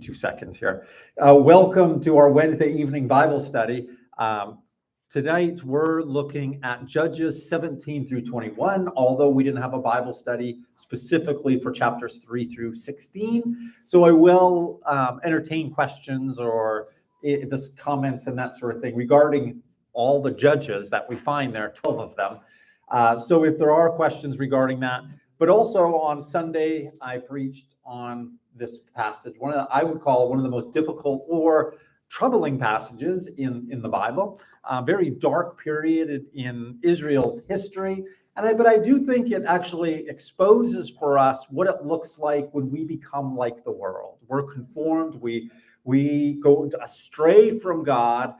2 seconds here. Welcome to our Wednesday evening Bible study. Tonight, we're looking at Judges 17 through 21, although we didn't have a Bible study specifically for chapters 3 through 16. So I will entertain questions or just comments and that sort of thing regarding all the judges that we find there, 12 of them. So if there are questions regarding that, but also on Sunday, I preached on this passage, I would call one of the most difficult or troubling passages in the Bible, a very dark period in Israel's history. But I do think it actually exposes for us what it looks like when we become like the world. We're conformed, we go astray from God.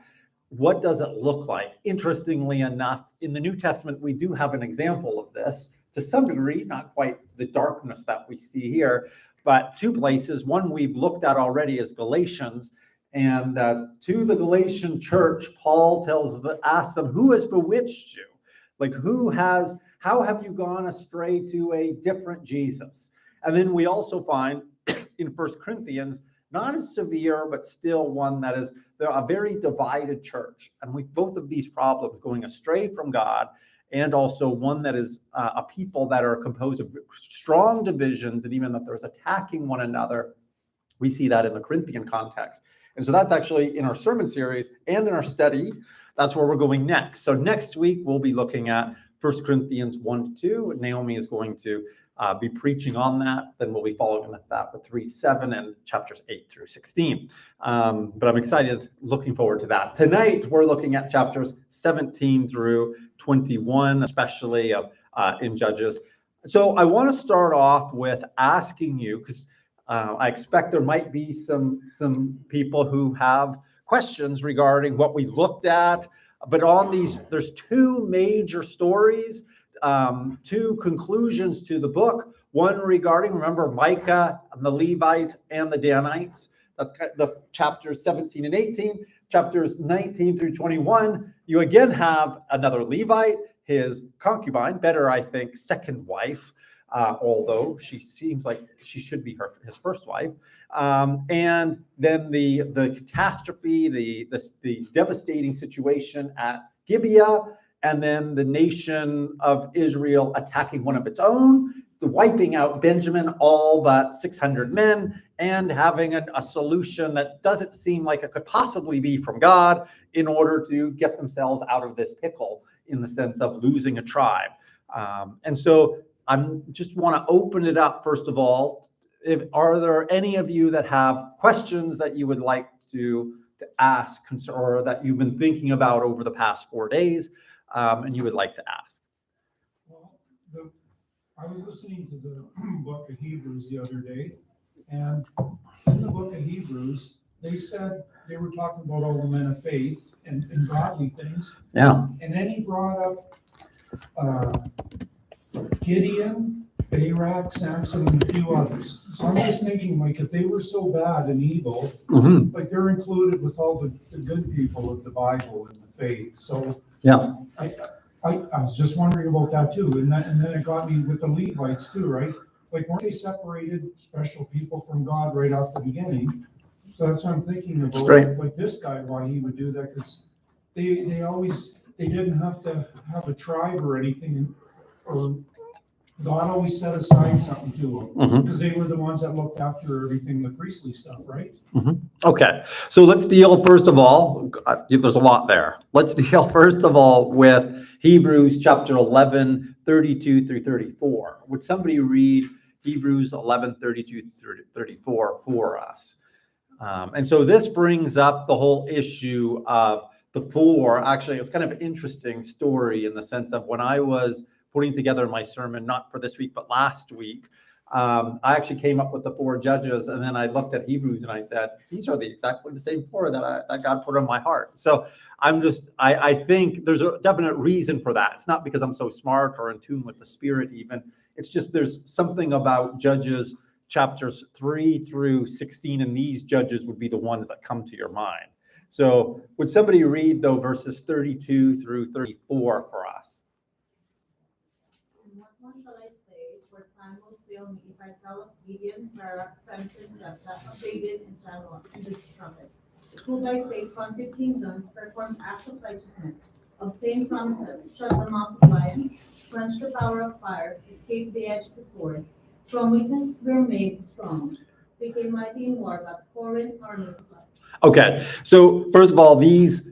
What does it look like? Interestingly enough, in the New Testament, we do have an example of this to some degree, not quite the darkness that we see here, but 2 places. One we've looked at already is Galatians. And to the Galatian church, Paul asks them, who has bewitched you? Like, how have you gone astray to a different Jesus? And then we also find in 1 Corinthians, not as severe, but still one that is a very divided church. And with both of these problems, going astray from God, and also one that is a people that are composed of strong divisions, and even that there's attacking one another. We see that in the Corinthian context. And so that's actually in our sermon series and in our study. That's where we're going next. So next week, we'll be looking at 1 Corinthians 1-2. Naomi is going to be preaching on that. Then we'll be following that with 3-7 and chapters 8 through 16. But I'm excited, looking forward to that. Tonight, we're looking at chapters 17 through 21, especially in Judges. So I want to start off with asking you, because I expect there might be some people who have questions regarding what we looked at. But on these, there's 2 major stories, 2 conclusions to the book. One regarding, remember, Micah, the Levite, and the Danites. That's kind of the chapters 17 and 18. Chapters 19 through 21, you again have another Levite, his concubine, better, I think, second wife. Although she seems like she should be his first wife. And then the catastrophe, the devastating situation at Gibeah, and then the nation of Israel attacking one of its own, wiping out Benjamin, all but 600 men, and having a solution that doesn't seem like it could possibly be from God in order to get themselves out of this pickle in the sense of losing a tribe. And so I just want to open it up, first of all. Are there any of you that have questions that you would like to ask, or that you've been thinking about over the past 4 days, and you would like to ask? Well, I was listening to the book of Hebrews the other day, and in the book of Hebrews, they said they were talking about all the men of faith and godly things. Yeah. And then he brought up Gideon, Barak, Samson, and a few others. So I'm just thinking, like, if they were so bad and evil, like, they're included with all the good people of the Bible and the faith. So yeah, I was just wondering about that too. And then it got me with the Levites too, right? Like, weren't they separated special people from God right off the beginning? So that's what I'm thinking about. Like this guy, why he would do that, because they didn't have to have a tribe or anything, or God always set aside something to them, because they were the ones that looked after everything, the priestly stuff, right? Okay, so let's deal first of all, there's a lot there. Let's deal first of all with Hebrews chapter 11, 32 through 34. Would somebody read Hebrews 11, 32 through 34 for us? And so this brings up the whole issue of the 4. Actually, it's kind of an interesting story in the sense of when I was putting together my sermon, not for this week, but last week, I actually came up with the 4 judges, and then I looked at Hebrews and I said, these are exactly the same 4 that God put on my heart. So I think there's a definite reason for that. It's not because I'm so smart or in tune with the Spirit even. It's just there's something about Judges chapters 3 through 16, and these judges would be the ones that come to your mind. So would somebody read, though, verses 32 through 34 for us? And what more shall I say? For time will fail me if Michael, Gideon, Barak, Samson, Jephthah, of David, and Samuel, and the prophets, who by faith conquered kingdoms, performed acts of righteousness, obtained promises, shut the mouths of lions, quenched the power of fire, escaped the edge of the sword, from weakness were made strong, became mighty in war, but foreign armies of life. Okay, so first of all, these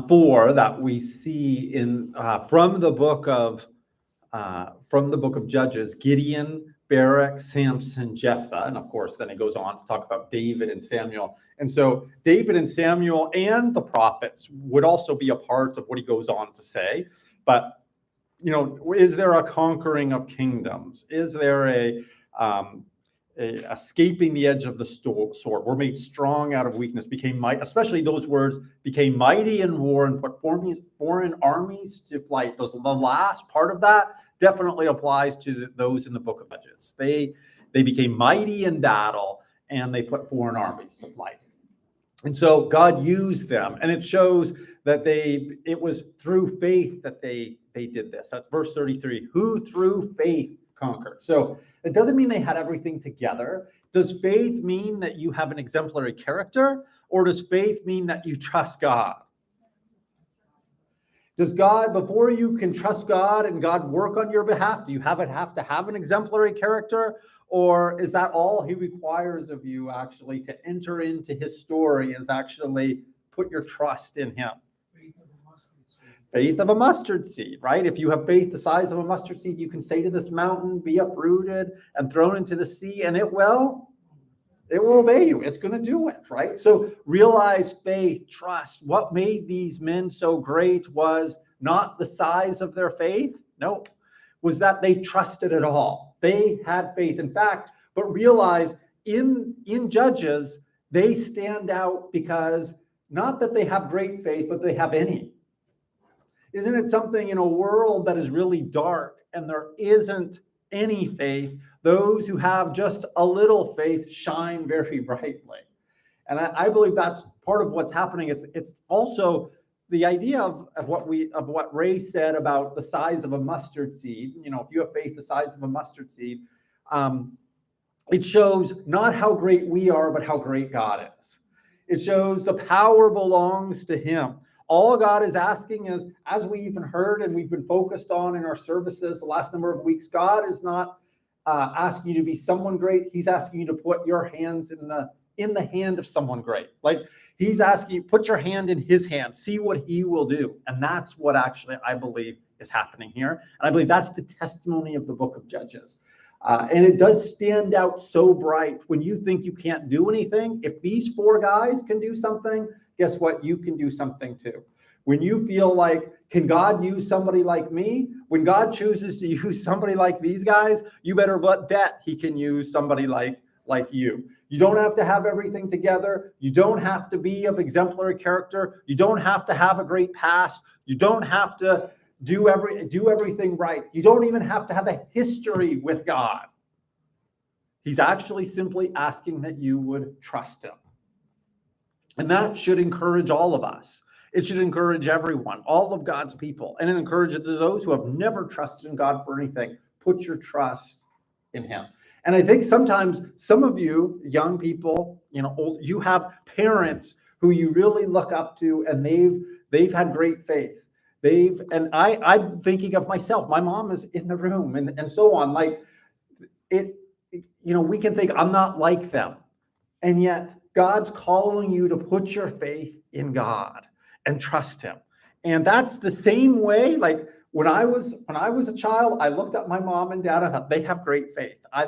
four that we see in from the book of Judges: Gideon, Barak, Samson, Jephthah, and of course, then it goes on to talk about David and Samuel. And so, David and Samuel and the prophets would also be a part of what he goes on to say. But is there a conquering of kingdoms? Is there a escaping the edge of the sword? We're made strong out of weakness, became mighty, especially those words, became mighty in war and put foreign armies to flight. The last part of that definitely applies to those in the book of Judges. They became mighty in battle and they put foreign armies to flight. And so God used them, and it shows that it was through faith that they did this. That's verse 33, who through faith conquered. So it doesn't mean they had everything together. Does faith mean that you have an exemplary character, or does faith mean that you trust God? Does God, before you can trust God and God work on your behalf, do you have to have an exemplary character? Or is that all he requires of you actually to enter into his story, is actually put your trust in him? Faith of a mustard seed, right? If you have faith the size of a mustard seed, you can say to this mountain, be uprooted and thrown into the sea, and it will obey you. It's going to do it, right? So realize faith, trust. What made these men so great was not the size of their faith. No, was that they trusted it all. They had faith. In fact, but realize in Judges, they stand out because not that they have great faith, but they have any. Isn't it something in a world that is really dark and there isn't any faith, those who have just a little faith shine very brightly? And I believe that's part of what's happening. It's also the idea of what Ray said about the size of a mustard seed. If you have faith the size of a mustard seed, it shows not how great we are, but how great God is. It shows the power belongs to him. All God is asking is, as we even heard and we've been focused on in our services the last number of weeks, God is not asking you to be someone great. He's asking you to put your hands in the hand of someone great. Like he's asking you, put your hand in his hand, see what he will do. And that's what actually I believe is happening here. And I believe that's the testimony of the book of Judges. And it does stand out so bright when you think you can't do anything. If these four guys can do something, guess what? You can do something too. When you feel like, can God use somebody like me? When God chooses to use somebody like these guys, you better bet he can use somebody like you. You don't have to have everything together. You don't have to be of exemplary character. You don't have to have a great past. You don't have to do everything right. You don't even have to have a history with God. He's actually simply asking that you would trust him. And that should encourage all of us. It should encourage everyone, all of God's people. And it encourages those who have never trusted in God for anything. Put your trust in him. And I think sometimes some of you young people, you have parents who you really look up to, and they've had great faith. I'm thinking of myself. My mom is in the room and so on. Like we can think I'm not like them. And yet God's calling you to put your faith in God and trust him. And that's the same way, like when I was a child, I looked at my mom and dad, I thought they have great faith. I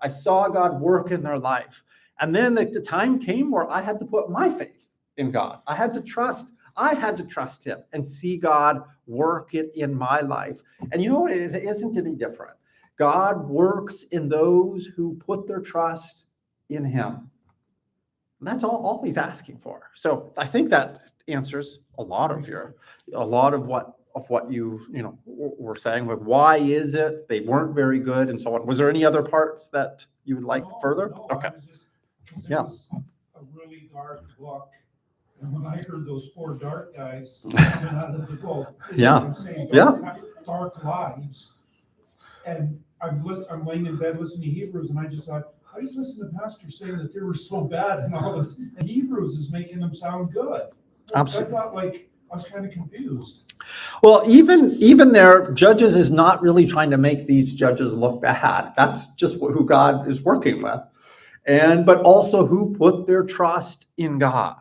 saw God work in their life. And then the time came where I had to put my faith in God. I had to trust him and see God work it in my life. And you know what? It isn't any different. God works in those who put their trust in him. And that's all he's asking for. So I think that answers a lot of what you were saying. Like, why is it they weren't very good and so on? Was there any other parts that you would like further? No, Okay. It was a really dark book. And when I heard those four dark guys coming out of the book, Yeah. I'm saying Yeah. dark lives. And I'm laying in bed listening to Hebrews, and I just thought, I just listened to pastors saying that they were so bad and all this, and Hebrews is making them sound good. Absolutely. I thought, like, I was kind of confused. Well, even there, Judges is not really trying to make these judges look bad. That's just who God is working with. But also who put their trust in God.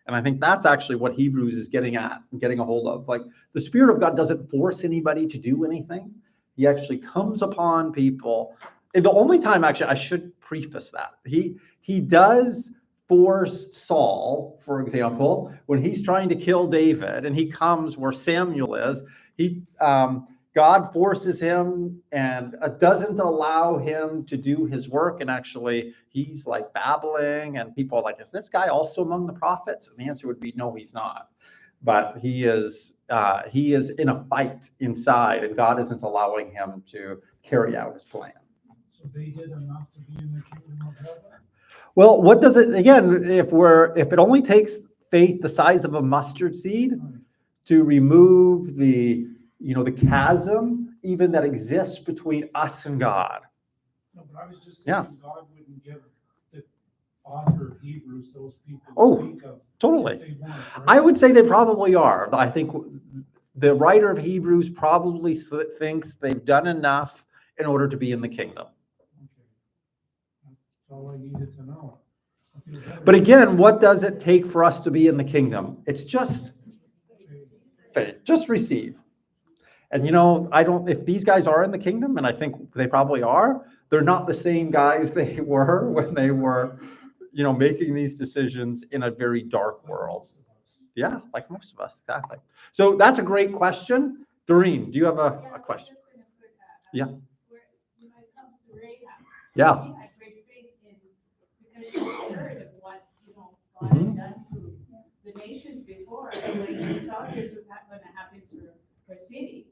And I think that's actually what Hebrews is getting at and getting a hold of. Like, the Spirit of God doesn't force anybody to do anything. He actually comes upon people. And the only time, actually, I should preface that. He does force Saul, for example, when he's trying to kill David and he comes where Samuel is, God forces him and doesn't allow him to do his work. And actually, he's like babbling, and people are like, is this guy also among the prophets? And the answer would be, no, he's not. But he is in a fight inside, and God isn't allowing him to carry out his plan. So they did enough to be in the kingdom of heaven? Well, what does it, again, if it only takes faith the size of a mustard seed to remove the chasm even that exists between us and God. No, but I was just thinking God wouldn't give the author of Hebrews those people to speak of. Totally. If they weren't, right? I would say they probably are. I think the writer of Hebrews probably thinks they've done enough in order to be in the kingdom. Okay. That's all I needed to know. But again, what does it take for us to be in the kingdom? It's just faith. Just receive. And if these guys are in the kingdom, and I think they probably are, they're not the same guys they were when they were, making these decisions in a very dark world. Yeah, like most of us, exactly. So that's a great question. Doreen, do you have a question? Yeah. When it comes to Rahab, Yeah. she had great faith because she heard of what God had done to the nations before, and when she saw this was going to happen to her city,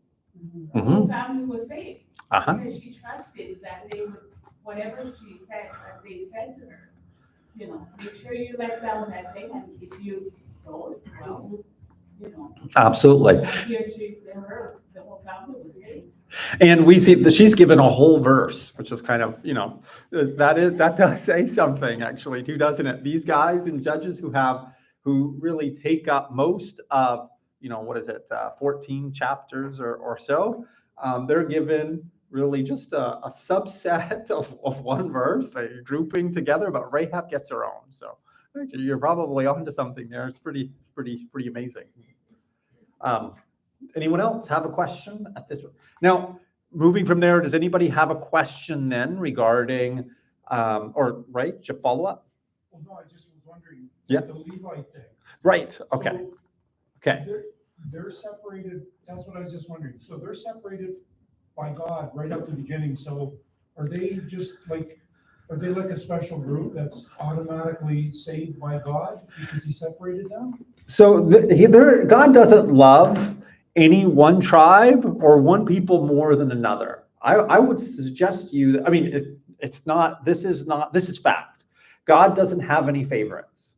her whole family was saved because she trusted that they would, whatever she said, that they said to her, make sure you let down that thing, and if you don't, well, Absolutely. The whole family was saved. And we see that she's given a whole verse, which is kind of, that does say something actually too, doesn't it? These guys and judges who really take up most of, 14 chapters or so, they're given really just a subset of one verse. They're grouping together, but Rahab gets her own. So you're probably onto something there. It's pretty amazing. Anyone else have a question at this? Now, moving from there, does anybody have a question then regarding, to follow up? Well, no, I just was wondering. Yeah. The Levite thing. Right. Okay. So Okay. They're separated. That's what I was just wondering. So they're separated by God right up to the beginning. So are they like a special group that's automatically saved by God because he separated them? So God doesn't love any one tribe or one people more than another. I would suggest to you, this is fact. God doesn't have any favorites.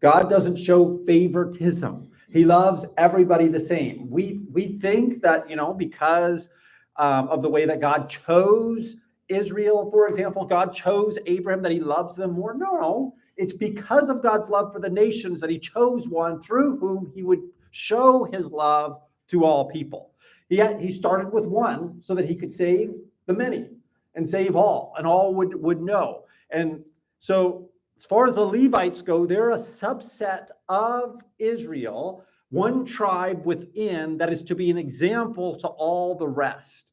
God doesn't show favoritism. He loves everybody the same. We think that, because of the way that God chose Israel, for example, God chose Abraham, that he loves them more. No, it's because of God's love for the nations that he chose one through whom he would show his love to all people. He started with one so that he could save the many and save all, and all would know. And so as far as the Levites go, they're a subset of Israel, one tribe within that is to be an example to all the rest.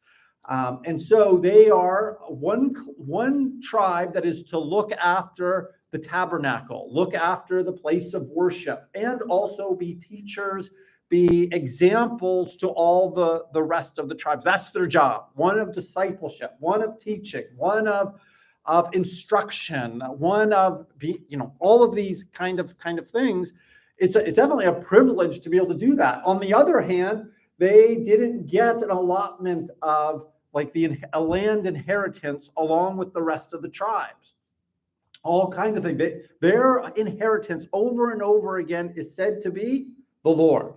And so they are one tribe that is to look after the tabernacle, look after the place of worship, and also be teachers, be examples to all the rest of the tribes. That's their job. One of discipleship, one of teaching, one of instruction, one of all of these kind of things. It's definitely a privilege to be able to do that. On the other hand, they didn't get an allotment of a land inheritance along with the rest of the tribes. All kinds of things. Their inheritance over and over again is said to be the Lord.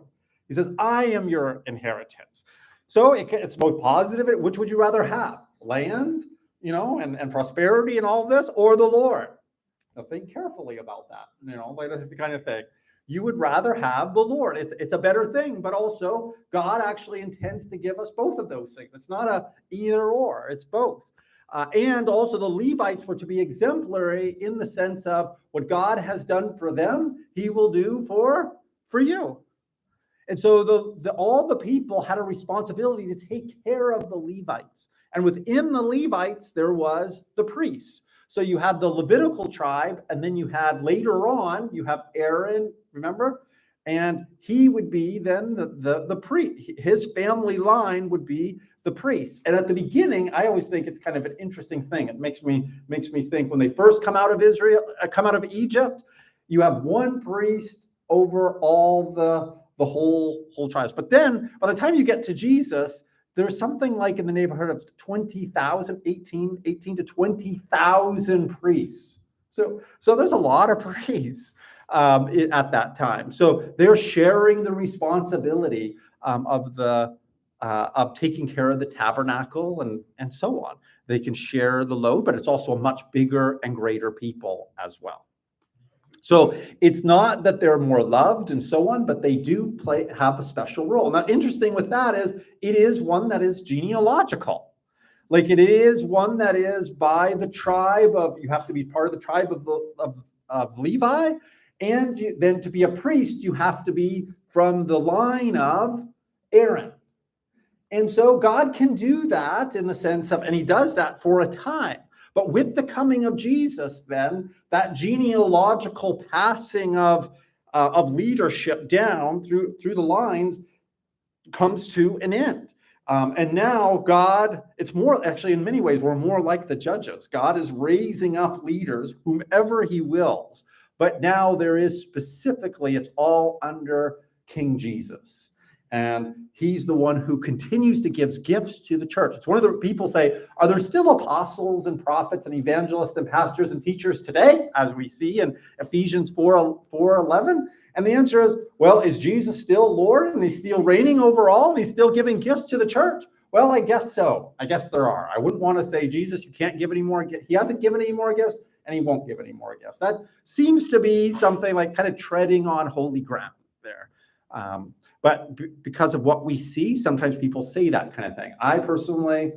He says, I am your inheritance. So it's both positive. Which would you rather have? land, and prosperity and all of this, or the Lord? Now think carefully about that, like the kind of thing. You would rather have the Lord. It's a better thing, but also God actually intends to give us both of those things. It's not a either or, it's both. And also the Levites were to be exemplary in the sense of what God has done for them, he will do for you. And so all the people had a responsibility to take care of the Levites. And within the Levites, there was the priests. So you had the Levitical tribe, and then you had later on, you have Aaron, remember? And he would be then the priest. His family line would be the priests. And at the beginning, I always think it's kind of an interesting thing. It makes me think when they first come out of Egypt, you have one priest over all the whole tribes. But then by the time you get to Jesus, there's something like in the neighborhood of 20,000, 18 to 20,000 priests. So there's a lot of priests at that time. So they're sharing the responsibility of taking care of the tabernacle and so on. They can share the load, but it's also a much bigger and greater people as well. So it's not that they're more loved and so on, but they do have a special role. Now, interesting with that is it is one that is genealogical. Like it is one that is by the tribe of, you have to be part of the tribe of Levi. And then to be a priest, you have to be from the line of Aaron. And so God can do that in the sense of, and he does that for a time. But with the coming of Jesus, then, that genealogical passing of leadership down through the lines comes to an end. And now God, it's more, actually in many ways, we're more like the judges. God is raising up leaders, whomever he wills. But now there is specifically, it's all under King Jesus. And he's the one who continues to give gifts to the church. It's one of the people say, are there still apostles and prophets and evangelists and pastors and teachers today, as we see in Ephesians 4:11? And the answer is, well, is Jesus still Lord and he's still reigning over all and he's still giving gifts to the church? Well, I guess so. I guess there are. I wouldn't want to say, Jesus, you can't give any more gifts. He hasn't given any more gifts and he won't give any more gifts. That seems to be something like kind of treading on holy ground there. But because of what we see, sometimes people say that kind of thing. I personally,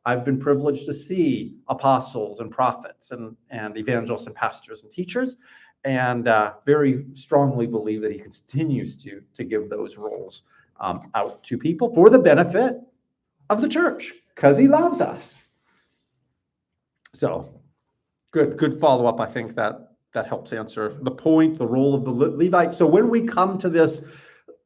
I've been privileged to see apostles and prophets and evangelists and pastors and teachers, and very strongly believe that he continues to give those roles out to people for the benefit of the church, because he loves us. So good follow-up. I think that helps answer the point, the role of the Levites. So when we come to this,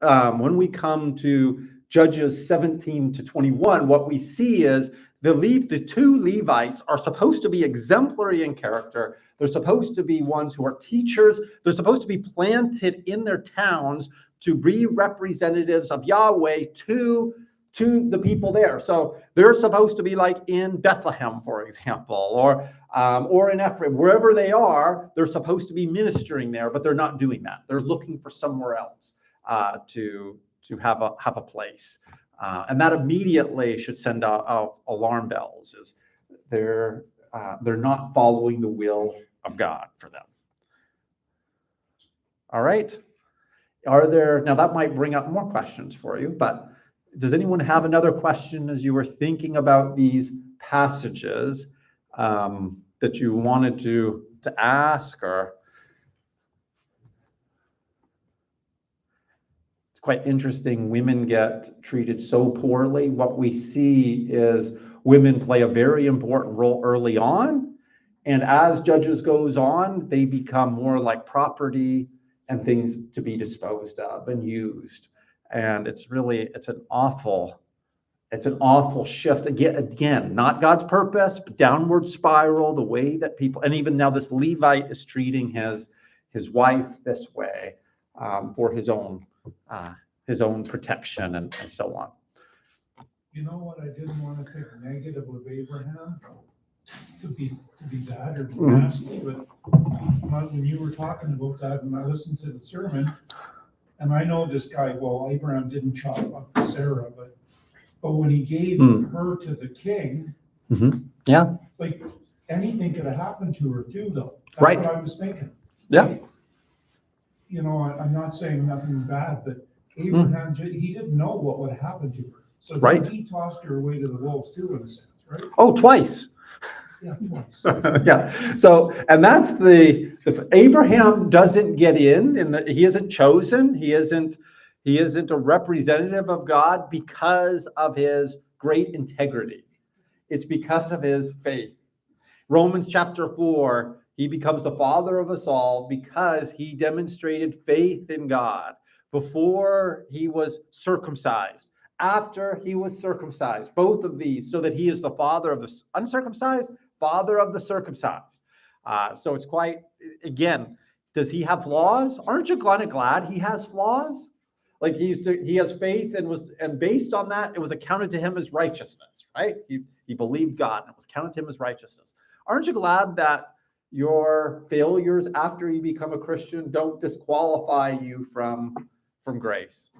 when we come to Judges 17 to 21, what we see is the two Levites are supposed to be exemplary in character. They're supposed to be ones who are teachers. They're supposed to be planted in their towns to be representatives of Yahweh to the people there. So they're supposed to be like in Bethlehem, for example, or in Ephraim, wherever they are, they're supposed to be ministering there, but they're not doing that. They're looking for somewhere else to have a place. And that immediately should send out alarm bells, is they're not following the will of God for them. All right. Now that might bring up more questions for you, but does anyone have another question as you were thinking about these passages that you wanted to ask? Or it's quite interesting. Women get treated so poorly. What we see is women play a very important role early on. And as Judges goes on, they become more like property and things to be disposed of and used. And it's an awful shift. Again, not God's purpose, but downward spiral, the way that people, and even now this Levite is treating his wife this way for his own protection and so on. You know what? I didn't want to think negative of Abraham to be bad or nasty, but when you were talking about that, when I listened to the sermon, and I know this guy, well, Abraham didn't chop up Sarah, but when he gave her to the king, Yeah. Like, anything could have happened to her too, though. Right. That's what I was thinking. Yeah. Like, you know, I'm not saying nothing bad, but Abraham, he didn't know what would happen to her. So Right. he tossed her away to the wolves too, in a sense, right? Oh, twice. Yeah, twice. Yeah. So, and that's the Abraham doesn't get in he isn't chosen. He isn't a representative of God because of his great integrity. It's because of his faith. Romans chapter 4, he becomes the father of us all because he demonstrated faith in God before he was circumcised, after he was circumcised, both of these, so that he is the father of the uncircumcised, father of the circumcised. So it's quite, again, does he have flaws? Aren't you kind of glad he has flaws? Like he has faith and based on that, it was accounted to him as righteousness, right? He believed God and it was counted to him as righteousness. Aren't you glad that your failures after you become a Christian don't disqualify you from grace?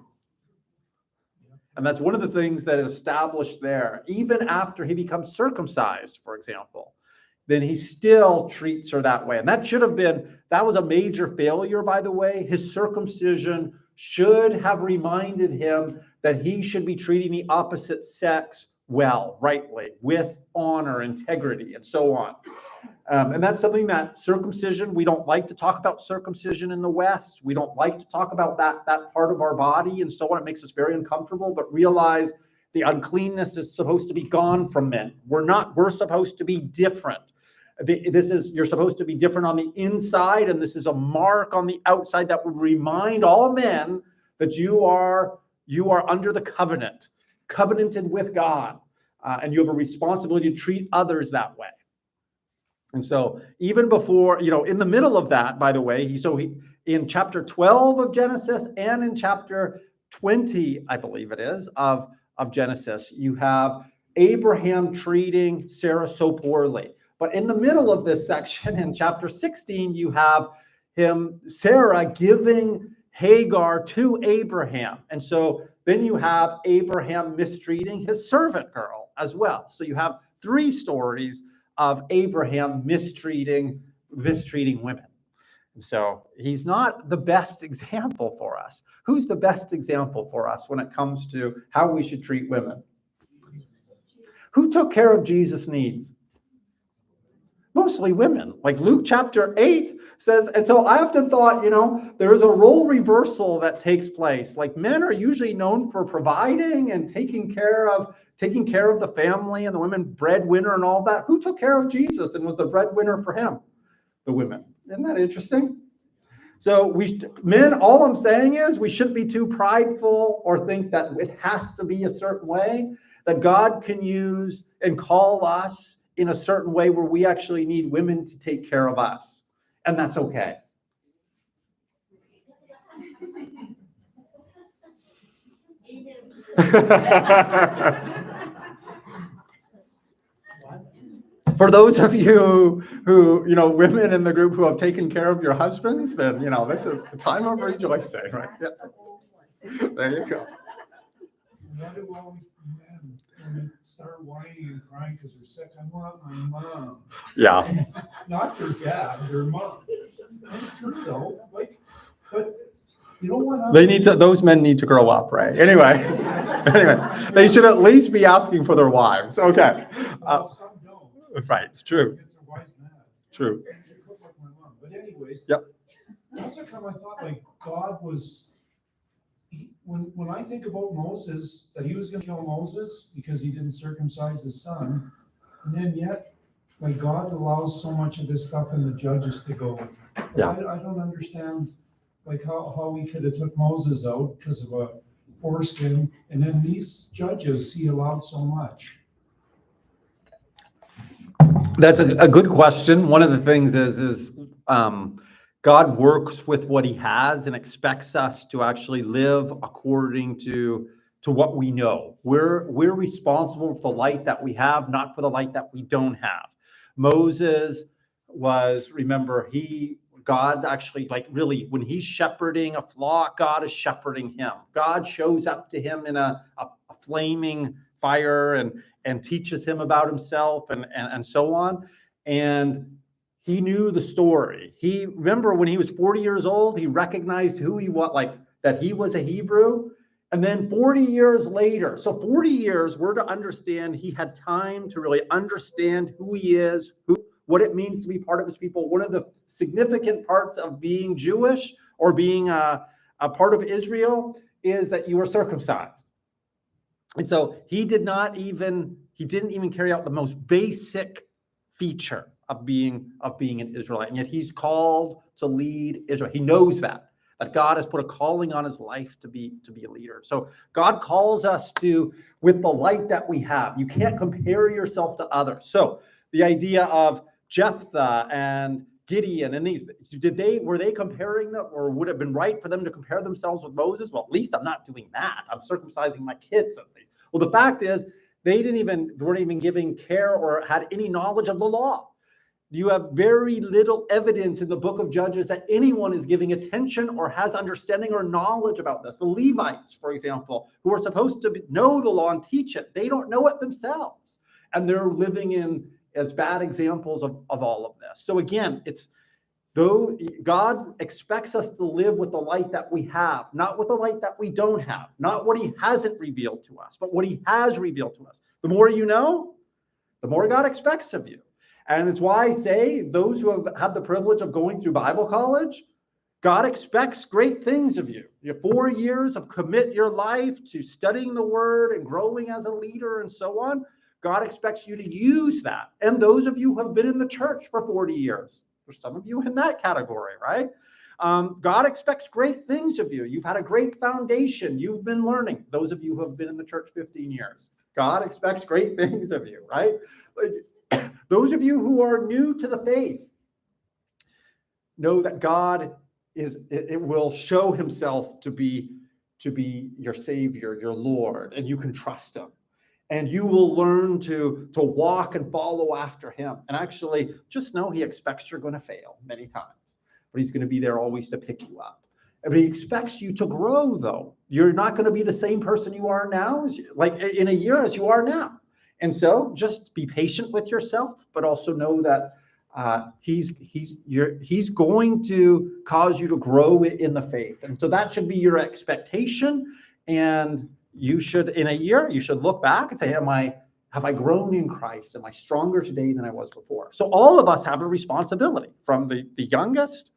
And that's one of the things that is established there. Even after he becomes circumcised, for example, then he still treats her that way. And that was a major failure, by the way. His circumcision should have reminded him that he should be treating the opposite sex well, rightly, with honor, integrity, and so on. And that's something that circumcision, we don't like to talk about circumcision in the West. We don't like to talk about that part of our body and so on. It makes us very uncomfortable, but realize the uncleanness is supposed to be gone from men. We're supposed to be different. You're supposed to be different on the inside, and this is a mark on the outside that would remind all men that you are under the covenant, covenanted with God, and you have a responsibility to treat others that way. And so even before, in the middle of that, by the way, he in chapter 12 of Genesis and in chapter 20, I believe it is, of Genesis, you have Abraham treating Sarah so poorly. But in the middle of this section, in chapter 16, you have Sarah giving Hagar to Abraham. And so then you have Abraham mistreating his servant girl as well. So you have 3 stories of Abraham mistreating women. And so he's not the best example for us. Who's the best example for us when it comes to how we should treat women? Who took care of Jesus' needs? Mostly women. Like Luke chapter 8 says, and so I often thought, there is a role reversal that takes place. Like men are usually known for providing and taking care of the family, and the women breadwinner and all that. Who took care of Jesus and was the breadwinner for him? The women. Isn't that interesting? So men, all I'm saying is we shouldn't be too prideful or think that it has to be a certain way, that God can use and call us in a certain way where we actually need women to take care of us. And that's okay. For those of you who, women in the group who have taken care of your husbands, then, this is a time of rejoicing, right? Yeah. There you go. Why do all men, when they start whining and crying because they're sick? I want my mom. Yeah. Not their dad, their mom. That's true though. But you know what? Those men need to grow up, right? Anyway, they should at least be asking for their wives. Okay. Some don't. Right. True. It's a wise man. True. They cook like my mom. But anyways. Yep. That's how come I thought God was. When I think about Moses, that he was going to kill Moses because he didn't circumcise his son, and then yet, God allows so much of this stuff in the Judges to go. Yeah. I don't understand, how he could have took Moses out because of a foreskin, and then these judges he allowed so much. That's a good question. One of the things is God works with what he has and expects us to actually live according to what we know. We're responsible for the light that we have, not for the light that we don't have. Moses God actually, really, when he's shepherding a flock, God is shepherding him. God shows up to him in a flaming fire and teaches him about himself and so on. And he knew the story. He remember when he was 40 years old, he recognized who he was, like that he was a Hebrew. And then 40 years later, so 40 years, we're to understand he had time to really understand who he is, what it means to be part of his people. One of the significant parts of being Jewish or being a part of Israel is that you were circumcised. And so he didn't even carry out the most basic feature of being an Israelite. And yet he's called to lead Israel. He knows that God has put a calling on his life to be a leader. So God calls us to, with the light that we have, you can't compare yourself to others. So the idea of Jephthah and Gideon and these, were they comparing them, or would it have been right for them to compare themselves with Moses? Well, at least I'm not doing that. I'm circumcising my kids at least. Well, the fact is they weren't even giving care or had any knowledge of the law. You have very little evidence in the book of Judges that anyone is giving attention or has understanding or knowledge about this. The Levites, for example, who are supposed to know the law and teach it, they don't know it themselves. And they're living in as bad examples of all of this. So again, though God expects us to live with the light that we have, not with the light that we don't have, not what he hasn't revealed to us, but what he has revealed to us. The more you know, the more God expects of you. And it's why I say those who have had the privilege of going through Bible college, God expects great things of you. You have 4 years of commit your life to studying the word and growing as a leader and so on. God expects you to use that. And those of you who have been in the church for 40 years, there's some of you in that category, right? God expects great things of you. You've had a great foundation. You've been learning. Those of you who have been in the church 15 years, God expects great things of you, right? Those of you who are new to the faith, know that God it will show himself to be your Savior, your Lord, and you can trust him. And you will learn to walk and follow after him. And actually, just know he expects you're going to fail many times, but he's going to be there always to pick you up. But he expects you to grow, though. You're not going to be the same person you are now, like in a year as you are now. And so just be patient with yourself, but also know that he's going to cause you to grow in the faith. And so that should be your expectation. And you should, in a year, you should look back and say, have I grown in Christ? Am I stronger today than I was before? So all of us have a responsibility, from the youngest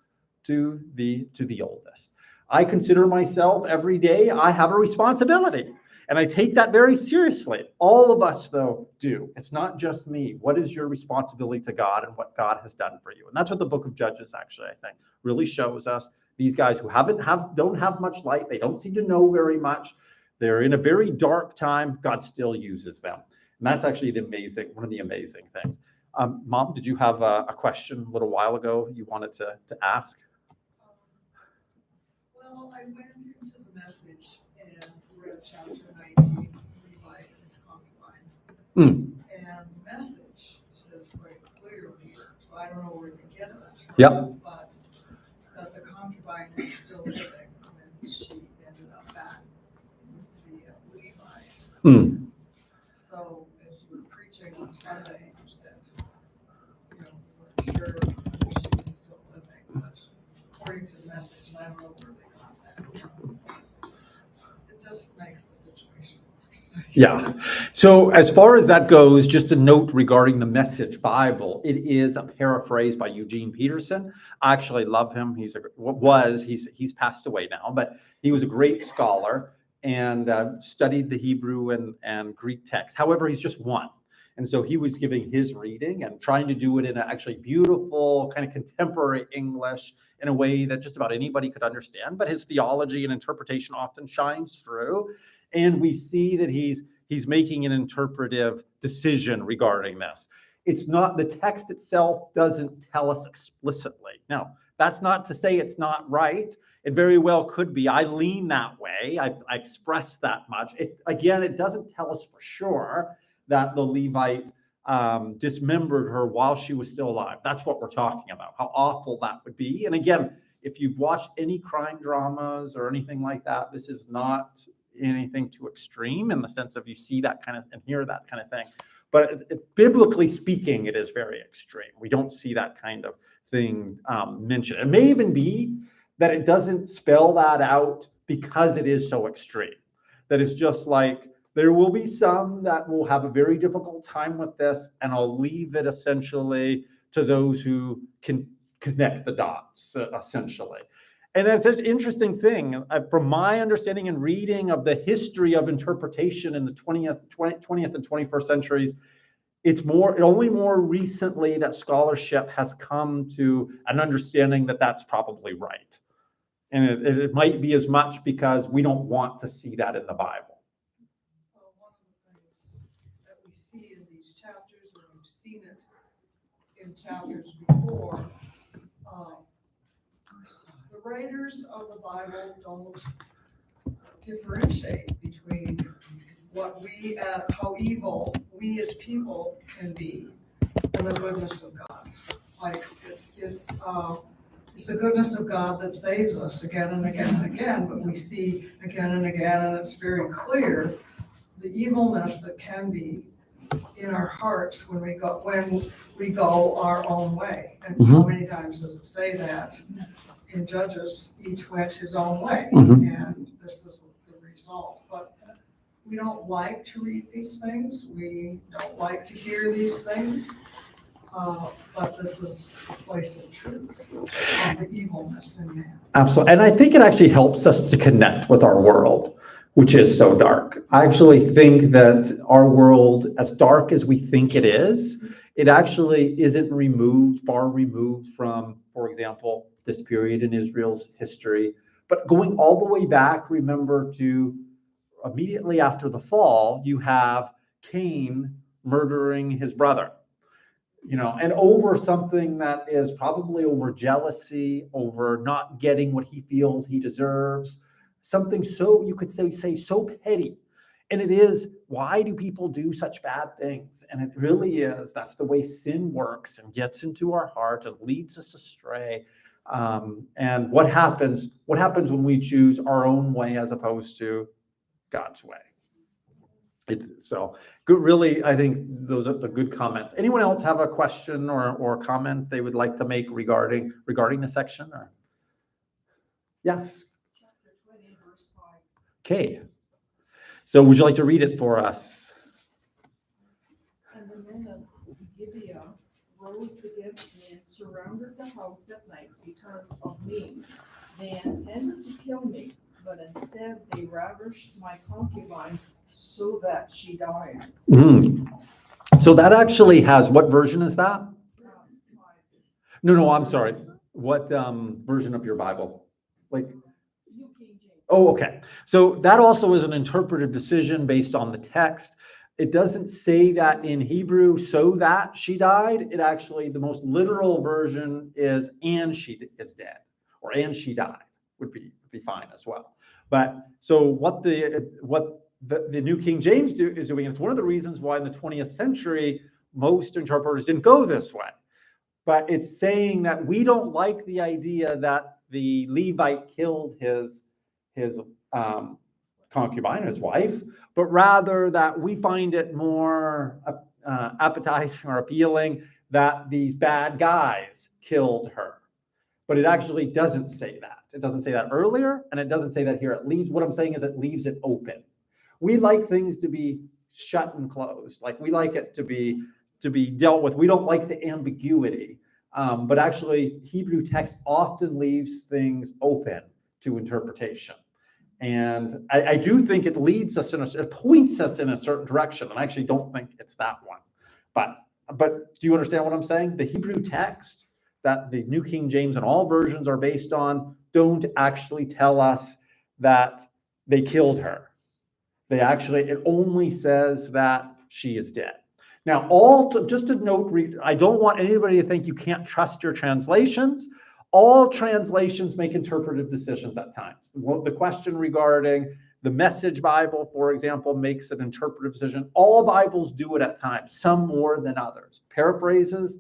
to the oldest. I consider myself every day, I have a responsibility. And I take that very seriously. All of us, though, do. It's not just me. What is your responsibility to God and what God has done for you? And that's what the book of Judges, actually, I think, really shows us. These guys who don't have much light, they don't seem to know very much. They're in a very dark time. God still uses them. And that's actually one of the amazing things. Mom, did you have a question a little while ago you wanted to ask? Well, I went into the message and read chapter 19, Levi and his concubine. And the message says quite clearly, so I don't know where to get this from, Yep. but that the concubine is still living when she ended up back with the Levite. So as you were preaching on Sunday, you said, you weren't sure if she was still living, but according to the message, and I don't know where they got that from, it just makes the situation worse. Yeah. So as far as that goes, just a note regarding the Message Bible. It is a paraphrase by Eugene Peterson. I actually love him. He's passed away now, but he was a great scholar and studied the Hebrew and Greek text. However, he's just one. And so he was giving his reading and trying to do it in an actually beautiful, kind of contemporary English in a way that just about anybody could understand. But his theology and interpretation often shines through. And we see that he's making an interpretive decision regarding this. It's not, the text itself doesn't tell us explicitly. Now, that's not to say it's not right. It very well could be. I lean that way. I express that much. It doesn't tell us for sure that the Levite dismembered her while she was still alive. That's what we're talking about, how awful that would be. And again, if you've watched any crime dramas or anything like that, this is not anything too extreme in the sense of you see that kind of and hear that kind of thing. But biblically speaking, it is very extreme. We don't see that kind of thing mentioned. It may even be that it doesn't spell that out because it is so extreme. That it's just like, there will be some that will have a very difficult time with this, and I'll leave it essentially to those who can connect the dots, essentially. And it's an interesting thing. From my understanding and reading of the history of interpretation in the 20th and 21st centuries, it's only more recently that scholarship has come to an understanding that that's probably right. And it might be as much because we don't want to see that in the Bible. Well, one of the things that we see in these chapters, and we've seen it in chapters before, the writers of the Bible don't differentiate between how evil we as people can be and the goodness of God. Like it's the goodness of God that saves us again and again and again, but we see again and again, and it's very clear the evilness that can be in our hearts when we go our own way. And how many times does it say that in Judges? Each went his own way, and this is the result. But we don't like to read these things. We don't like to hear these things. But this is a place of truth, of the evilness in man. Absolutely. And I think it actually helps us to connect with our world, which is so dark. I actually think that our world, as dark as we think it is, it actually isn't far removed from, for example, this period in Israel's history. But going all the way back, remember, to immediately after the fall, you have Cain murdering his brother. And over something that is probably over jealousy, over not getting what he feels he deserves, something so, you could say so petty. And it is, why do people do such bad things? And it really is, that's the way sin works and gets into our heart and leads us astray. And what happens when we choose our own way as opposed to God's way? It's so good. Really, I think those are the good comments. Anyone else have a question or comment they would like to make regarding the section? Or yes. Chapter 20, verse 5. Okay. So would you like to read it for us? And the men of Gibeah rose against me and surrounded the house at night because of me. They intended to kill me, but instead they ravished my concubine so that she died. So that actually has, what version is that? No, I'm sorry. What version of your Bible? Like, New King James. oh, okay. So that also is an interpretive decision based on the text. It doesn't say that in Hebrew, so that she died. It actually, the most literal version is, and she is dead, or and she died would be fine as well. But so what the New King James is doing, it's one of the reasons why in the 20th century, most interpreters didn't go this way. But it's saying that we don't like the idea that the Levite killed his concubine, his wife, but rather that we find it more appetizing or appealing that these bad guys killed her. But it actually doesn't say that. It doesn't say that earlier, and it doesn't say that here. What I'm saying is it leaves it open. We like things to be shut and closed. Like, we like it to be dealt with. We don't like the ambiguity. But actually, Hebrew text often leaves things open to interpretation. And I do think it leads us it points us in a certain direction. And I actually don't think it's that one. But do you understand what I'm saying? The Hebrew text that the New King James and all versions are based on don't actually tell us that they killed her. It only says that she is dead. Now, just to note, I don't want anybody to think you can't trust your translations. All translations make interpretive decisions at times. The question regarding the Message Bible, for example, makes an interpretive decision. All Bibles do it at times, some more than others. Paraphrase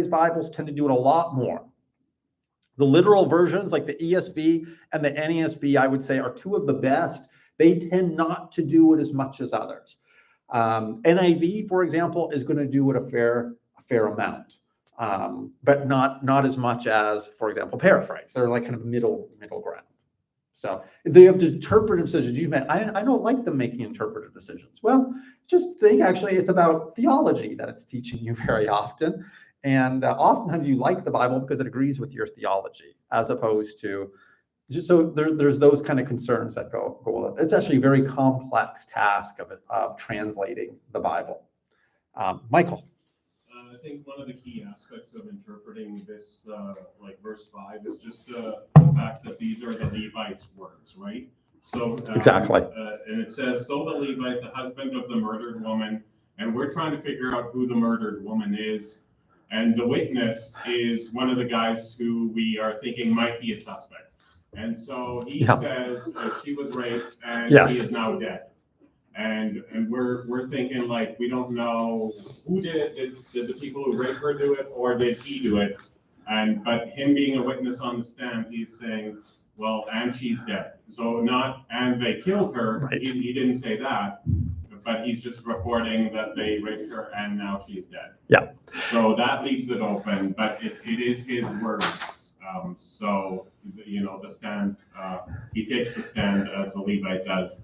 Bibles tend to do it a lot more. The literal versions, like the ESV and the NASB, I would say, are two of the best They tend not to do it as much as others. NIV, for example, is going to do it a fair amount, but not as much as, for example, paraphrase. They're like kind of middle ground. So they have interpretive decisions. You meant I don't like them making interpretive decisions. Well, just think actually it's about theology that it's teaching you very often. And oftentimes you like the Bible because it agrees with your theology, as opposed to just so there's those kind of concerns that go with it. It's actually a very complex task of translating the Bible. Michael. I think one of the key aspects of interpreting this, like verse 5, is just the fact that these are the Levites' words, right? So Exactly. And it says, "So the Levite, the husband of the murdered woman," and we're trying to figure out who the murdered woman is. And the witness is one of the guys who we are thinking might be a suspect. And so he says she was raped and Yes. she is now dead. And we're thinking like, we don't know who did it. Did the people who raped her do it, or did he do it? But him being a witness on the stand, he's saying, well, and she's dead. So not, and they killed her. Right. He didn't say that, but he's just reporting that they raped her and now she's dead. Yeah. So that leaves it open, but it is his words. So, the stand, he takes the stand as the Levite does.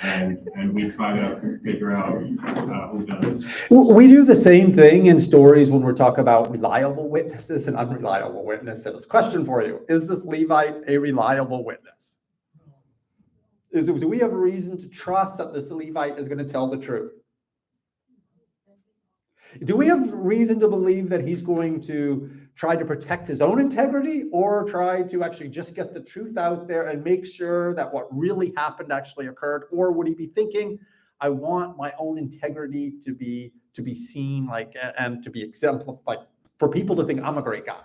And we try to figure out who done it. We do the same thing in stories when we're talking about reliable witnesses and unreliable witnesses. Question for you: is this Levite a reliable witness? Do we have a reason to trust that this Levite is going to tell the truth? Do we have reason to believe that he's going to try to protect his own integrity, or try to actually just get the truth out there and make sure that what really happened actually occurred? Or would he be thinking, I want my own integrity to be seen, and to be exemplified, for people to think I'm a great guy?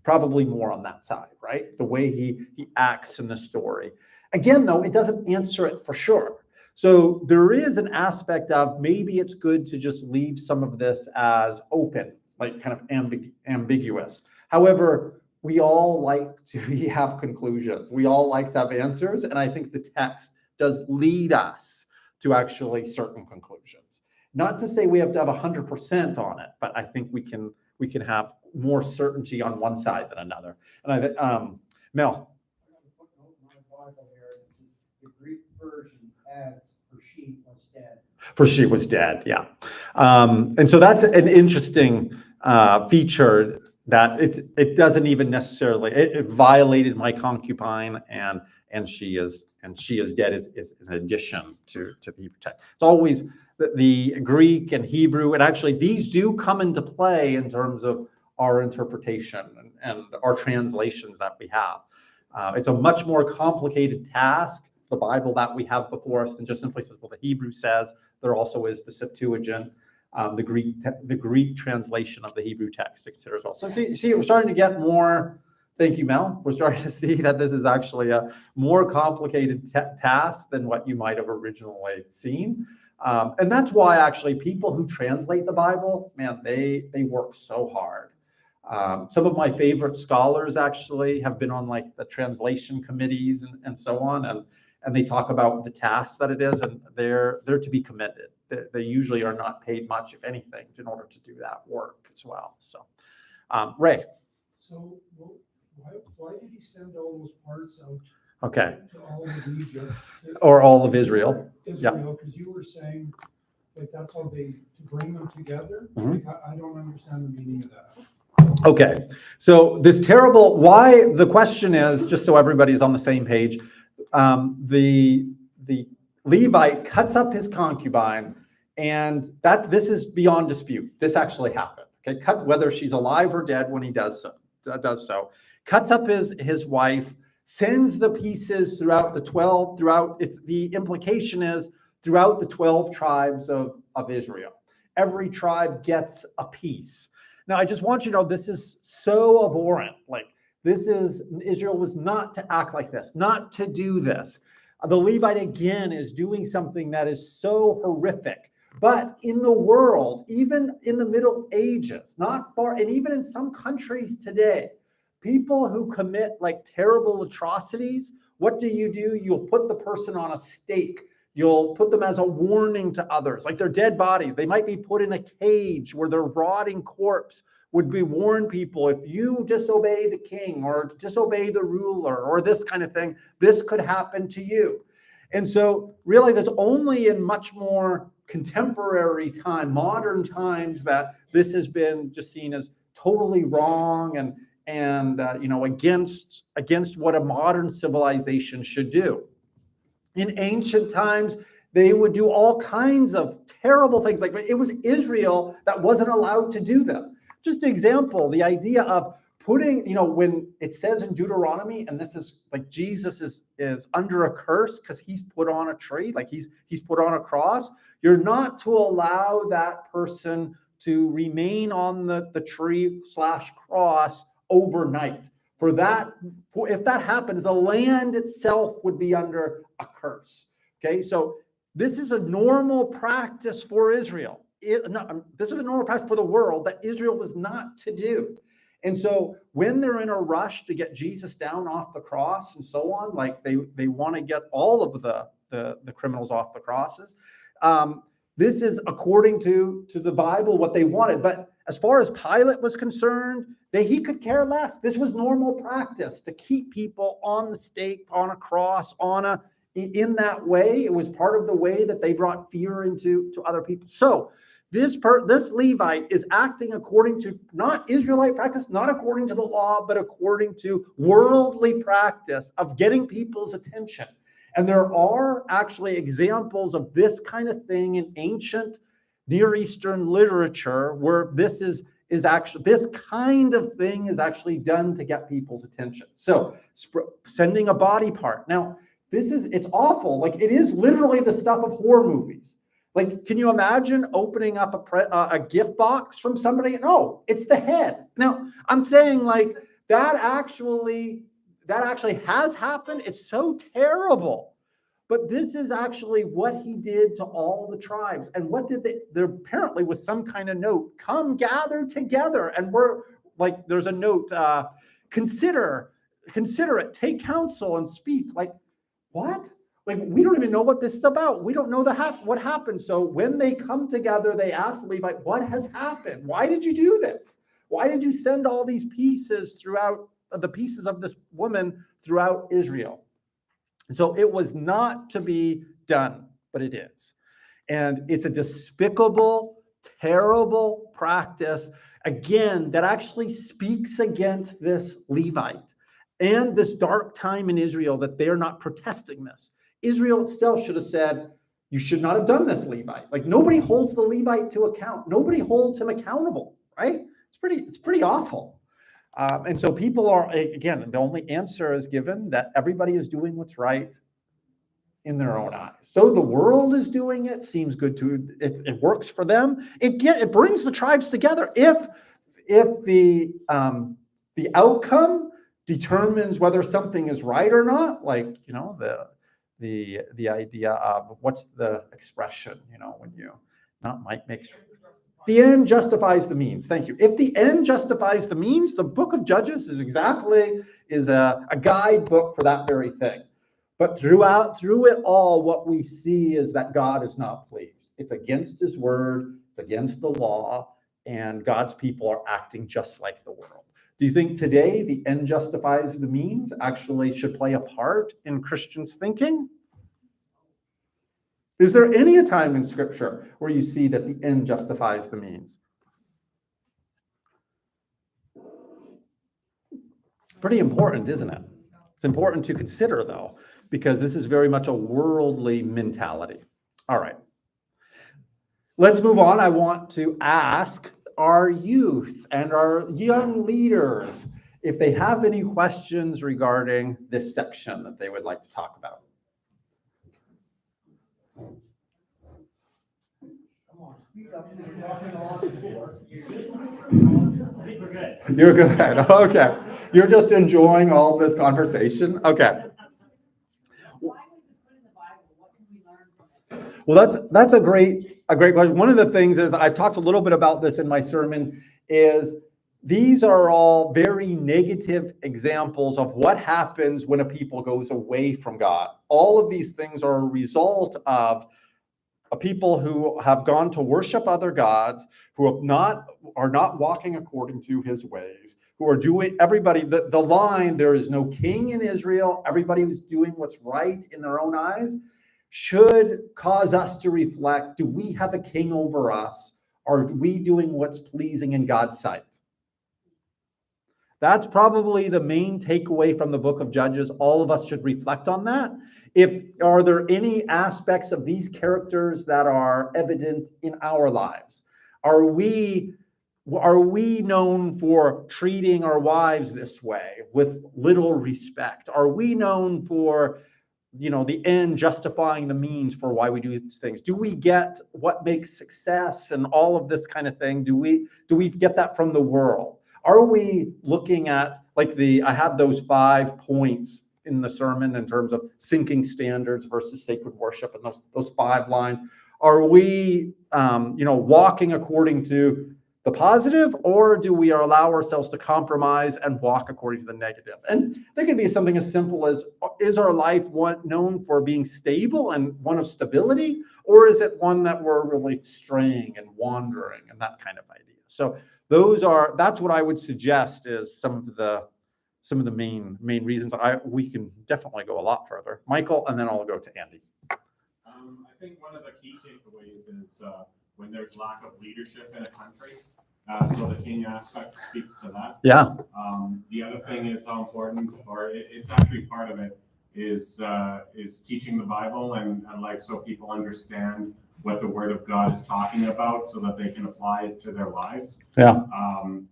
Probably more on that side, right? The way he acts in the story. Again, though, it doesn't answer it for sure. So there is an aspect of maybe it's good to just leave some of this as open, like kind of ambiguous. However, we all like to have conclusions. We all like to have answers. And I think the text does lead us to actually certain conclusions. Not to say we have to have 100% on it, but I think we can have more certainty on one side than another. And Mel. The Greek version adds "for she was dead." For she was dead, yeah. And so that's an interesting feature, that it doesn't even necessarily, it violated my concubine, and she is dead is an addition to the Hebrew text. It's always the Greek and Hebrew, and actually these do come into play in terms of our interpretation and our translations that we have. It's a much more complicated task, the Bible that we have before us, than just simply says, well, the Hebrew says. There also is the Septuagint, the Greek translation of the Hebrew text to consider as well. So see, we're starting to get more. Thank you, Mel. We're starting to see that this is actually a more complicated task than what you might have originally seen. And that's why actually people who translate the Bible, man, they work so hard. Some of my favorite scholars actually have been on like the translation committees and so on, and they talk about the tasks that it is, and they're to be commended. They usually are not paid much, if anything, in order to do that work as well. So, Ray. So why did he send all those parts out? Okay. To all of Egypt? Or all of Israel. Israel, because you were saying like that's how to bring them together. Mhm. Like, I don't understand the meaning of that. Okay, so the question is, just so everybody's on the same page, the Levite cuts up his concubine, and this is beyond dispute. This actually happened. Okay, whether she's alive or dead when he does so, cuts up his wife, sends the pieces throughout the 12. The implication is throughout the 12 tribes of Israel. Every tribe gets a piece. Now, I just want you to know this is so abhorrent. Like, Israel was not to act like this, not to do this. The Levite, again, is doing something that is so horrific. But in the world, even in the Middle Ages, not far, and even in some countries today, people who commit like terrible atrocities what do? You'll put the person on a stake. You'll put them as a warning to others, like their dead bodies. They might be put in a cage where their rotting corpse would be warn people, if you disobey the king or disobey the ruler or this kind of thing, this could happen to you. And so realize it's only in much more contemporary time, modern times, that this has been just seen as totally wrong and against what a modern civilization should do. In ancient times, they would do all kinds of terrible things. Like, it was Israel that wasn't allowed to do them. Just an example, the idea of putting, when it says in Deuteronomy, and this is like Jesus is under a curse because he's put on a tree, like he's put on a cross. You're not to allow that person to remain on the tree / cross overnight. If that happens, the land itself would be under a curse. Okay, so this is a normal practice for Israel. This is a normal practice for the world that Israel was not to do. And so when they're in a rush to get Jesus down off the cross and so on, like they want to get all of the criminals off the crosses. This is according to the Bible what they wanted. But as far as Pilate was concerned, he could care less. This was normal practice to keep people on the stake, on a cross, in that way. It was part of the way that they brought fear into other people. So this Levite is acting according to not Israelite practice, not according to the law, but according to worldly practice of getting people's attention. And there are actually examples of this kind of thing in ancient Near Eastern literature where this kind of thing is actually done to get people's attention. So sending a body part. Now, it's awful. Like, it is literally the stuff of horror movies. Like, can you imagine opening up a gift box from somebody? No, it's the head. Now, I'm saying, like, that actually has happened. It's so terrible. But this is actually what he did to all the tribes. And what did there apparently was some kind of note, come gather together. And we're like, there's a note, consider it, take counsel and speak. Like, what? Like, we don't even know what this is about. We don't know what happened. So when they come together, they ask the Levite, what has happened? Why did you do this? Why did you send all these pieces throughout the pieces of this woman throughout Israel? So it was not to be done, but it is. And it's a despicable, terrible practice, again, that actually speaks against this Levite and this dark time in Israel that they're not protesting this. Israel itself should have said, you should not have done this, Levite. Like, nobody holds the Levite to account. Nobody holds him accountable, right? It's pretty awful. And so people are, again, the only answer is given that everybody is doing what's right in their own eyes. So the world is doing it, seems good to, it works for them. It brings the tribes together. If the outcome determines whether something is right or not, like, the idea of, what's the expression, when you, not Mike makes, the end justifies the means. Thank you. If the end justifies the means, the book of Judges is a guidebook for that very thing. But through it all, what we see is that God is not pleased. It's against his word, it's against the law, and God's people are acting just like the world. Do you think today the end justifies the means actually should play a part in Christians' thinking? Is there any time in Scripture where you see that the end justifies the means? Pretty important, isn't it? It's important to consider, though, because this is very much a worldly mentality. All right. Let's move on. I want to ask our youth and our young leaders if they have any questions regarding this section that they would like to talk about. You're good. Okay. You're just enjoying all this conversation? Okay. Why was this put in the Bible? What can we learn from it? Well, that's a great question. One of the things is, I've talked a little bit about this in my sermon, is these are all very negative examples of what happens when a people goes away from God. All of these things are a result of a people who have gone to worship other gods, who are not walking according to his ways, who are doing the line, there is no king in Israel, everybody who's doing what's right in their own eyes, should cause us to reflect, do we have a king over us? Are we doing what's pleasing in God's sight? That's probably the main takeaway from the book of Judges. All of us should reflect on that. Are there any aspects of these characters that are evident in our lives? Are we known for treating our wives this way with little respect? Are we known for, the end justifying the means for why we do these things? Do we get what makes success and all of this kind of thing? Do we get that from the world? Are we looking at, I had those 5 points in the sermon in terms of sinking standards versus sacred worship, and those 5 lines. Are we, walking according to the positive, or do we allow ourselves to compromise and walk according to the negative? And there can be something as simple as, is our life known for being stable and one of stability, or is it one that we're really straying and wandering and that kind of idea? So that's what I would suggest is some of the main reasons. We can definitely go a lot further. Michael, and then I'll go to Andy. I think one of the key takeaways is when there's lack of leadership in a country. So the king aspect speaks to that. Yeah. The other thing is how important, or it's actually part of it, is teaching the Bible and so people understand what the Word of God is talking about, so that they can apply it to their lives. Yeah.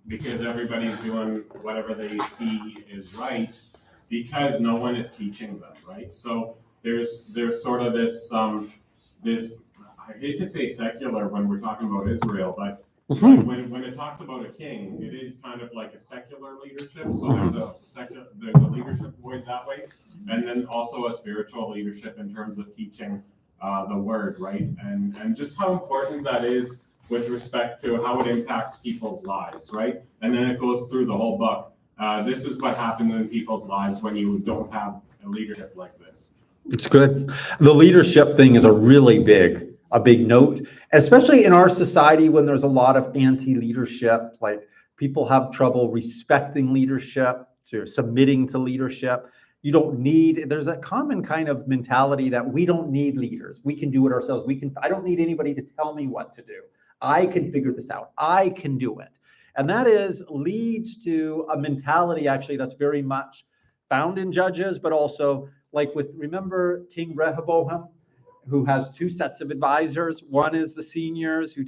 Because everybody's doing whatever they see is right, because no one is teaching them, right? So there's sort of this I hate to say secular when we're talking about Israel, but when it talks about a king, it is kind of like a secular leadership. So there's a leadership voice that way, and then also a spiritual leadership in terms of teaching the word, right? And just how important that is with respect to how it impacts people's lives, right? And then it goes through the whole book. This is what happens in people's lives when you don't have a leadership like this. It's good. The leadership thing is a big note, especially in our society when there's a lot of anti-leadership, like people have trouble respecting leadership, to submitting to leadership. There's a common kind of mentality that we don't need leaders. We can do it ourselves. I don't need anybody to tell me what to do. I can figure this out. I can do it. And that leads to a mentality actually that's very much found in Judges, but also remember King Rehoboam, who has 2 sets of advisors. One is the seniors who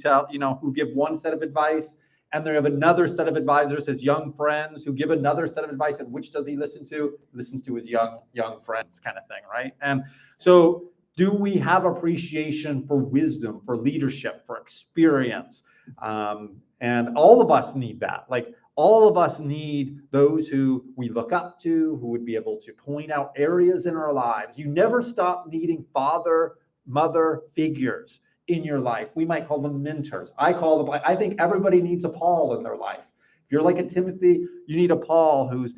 give one set of advice, and they have another set of advisors, his young friends, who give another set of advice. And which does he listen to? He listens to his young friends, kind of thing, right? And so, do we have appreciation for wisdom, for leadership, for experience? And all of us need that. All of us need those who we look up to, who would be able to point out areas in our lives. You never stop needing father, mother figures in your life. We might call them mentors. I think everybody needs a Paul in their life. If you're like a Timothy, you need a Paul who's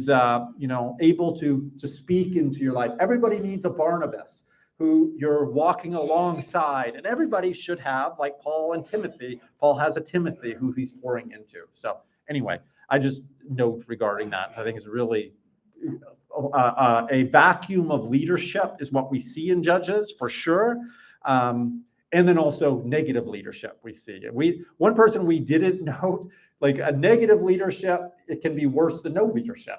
able to speak into your life. Everybody needs a Barnabas who you're walking alongside, and everybody should have, like Paul and Timothy. Paul has a Timothy who he's pouring into. So anyway, I just note regarding that. I think it's really a vacuum of leadership is what we see in Judges for sure. And then also negative leadership we see. One person we didn't note, a negative leadership, it can be worse than no leadership.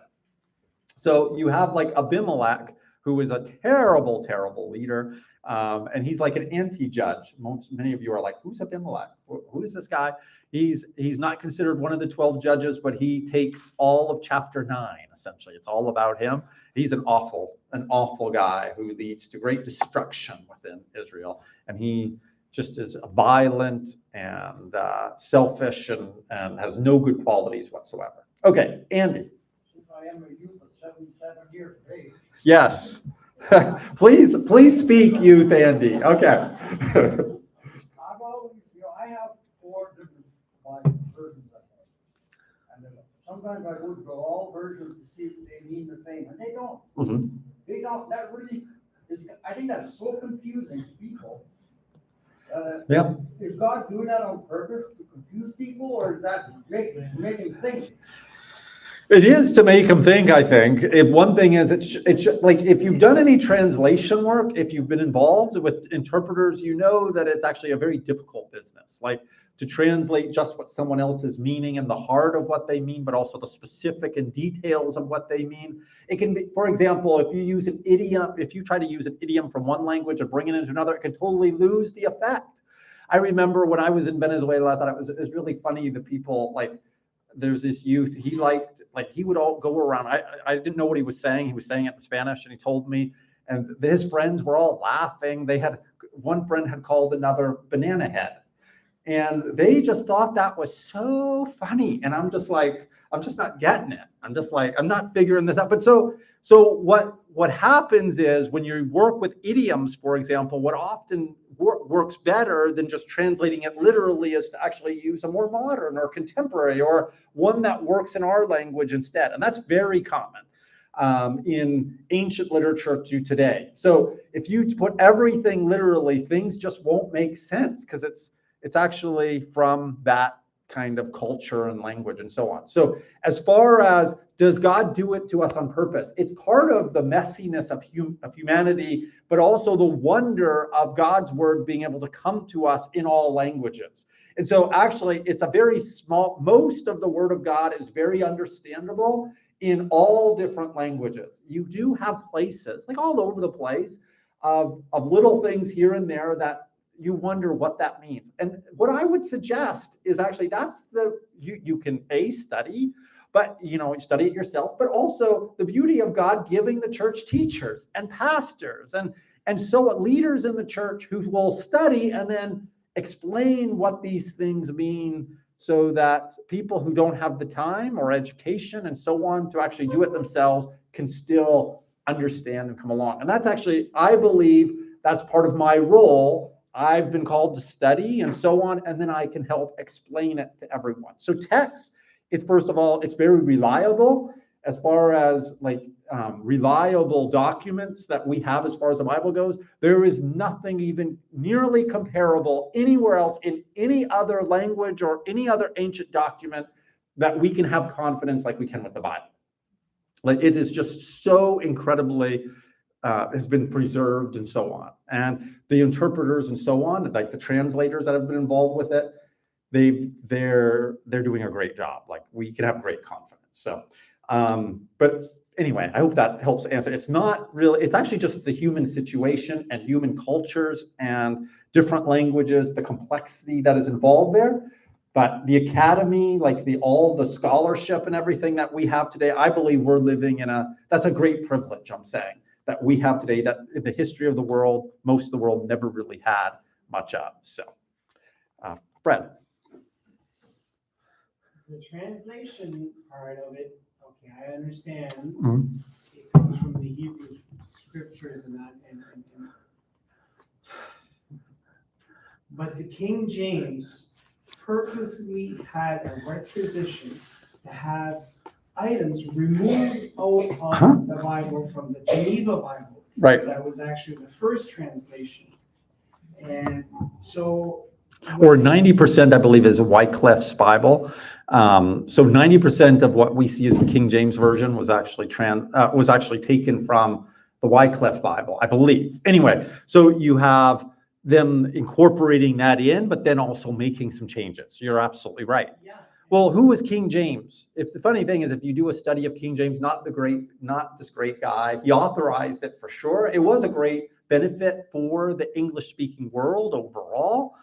So you have Abimelech, who is a terrible, terrible leader. And he's like an anti-judge. Many of you are like, who's Abimelech? Who's this guy? He's not considered one of the 12 judges, but he takes all of chapter 9, essentially. It's all about him. He's an awful guy who leads to great destruction within Israel. And he just is violent and selfish and has no good qualities whatsoever. Okay, Andy. Since I am a youth of 77 years of age. Yes. Please speak, youth Andy. Okay. I've always, I have 4 different Bible versions. sometimes I would go all versions to see if they mean the same, and they don't. Mhm. They don't, that really is, I think that's so confusing to people. Yeah. Is God doing that on purpose to confuse people, or is that make them think? It is to make them think, I think. One thing is, it's like, if you've done any translation work, if you've been involved with interpreters, you know that it's actually a very difficult business. Like, to translate just what someone else is meaning and the heart of what they mean, but also the specific and details of what they mean. It can be, for example, if you use an idiom, if you try to use an idiom from one language and bring it into another, it can totally lose the effect. I remember when I was in Venezuela, I thought it was really funny, the people, like, there's this youth, he liked, like, he would all go around. I didn't know what he was saying. He was saying it in Spanish, and he told me, and his friends were all laughing. One friend had called another banana head, and they just thought that was so funny. And I'm just like, I'm just not getting it. I'm just like, I'm not figuring this out. But so what happens is, when you work with idioms, for example, what often works better than just translating it literally is to actually use a more modern or contemporary, or one that works in our language instead. And that's very common in ancient literature to today. So if you put everything literally, things just won't make sense, because it's actually from that kind of culture and language and so on. So as far as, does God do it to us on purpose? It's part of the messiness of humanity, but also the wonder of God's word being able to come to us in all languages. And so actually, it's a very small, most of the word of God is very understandable in all different languages. You do have places, like all over the place, of little things here and there that you wonder what that means. And what I would suggest is, actually, that's you can study, but study it yourself, but also the beauty of God giving the church teachers and pastors and so leaders in the church who will study and then explain what these things mean, so that people who don't have the time or education and so on to actually do it themselves can still understand and come along. And that's actually, I believe, that's part of my role. I've been called to study and so on, and then I can help explain it to everyone. So text, first of all, it's very reliable as far as reliable documents that we have as far as the Bible goes. There is nothing even nearly comparable anywhere else in any other language or any other ancient document that we can have confidence like we can with the Bible. Like, it is just so incredibly has been preserved and so on. And the interpreters and so on, like the translators that have been involved with it, they're doing a great job. Like, we can have great confidence. So, but anyway, I hope that helps answer. It's not really, it's actually just the human situation and human cultures and different languages, the complexity that is involved there. But the academy, like all the scholarship and everything that we have today, I believe we're living that's a great privilege, I'm saying, that we have today, that in the history of the world, most of the world never really had much of. So, Fred. The translation part of it, okay, I understand. Mhm. It comes from the Hebrew scriptures and that, but the King James purposely had a requisition to have items removed out of the Bible from the Geneva Bible. Right. That was actually the first translation. And so. Or 90%, I believe, is Wycliffe's Bible. So 90% of what we see as the King James Version was actually taken from the Wycliffe Bible, I believe. Anyway, so you have them incorporating that in, but then also making some changes. You're absolutely right. Yeah. Well, who was King James? If the funny thing is, if you do a study of King James, not this great guy, he authorized it for sure. It was a great benefit for the English-speaking world overall.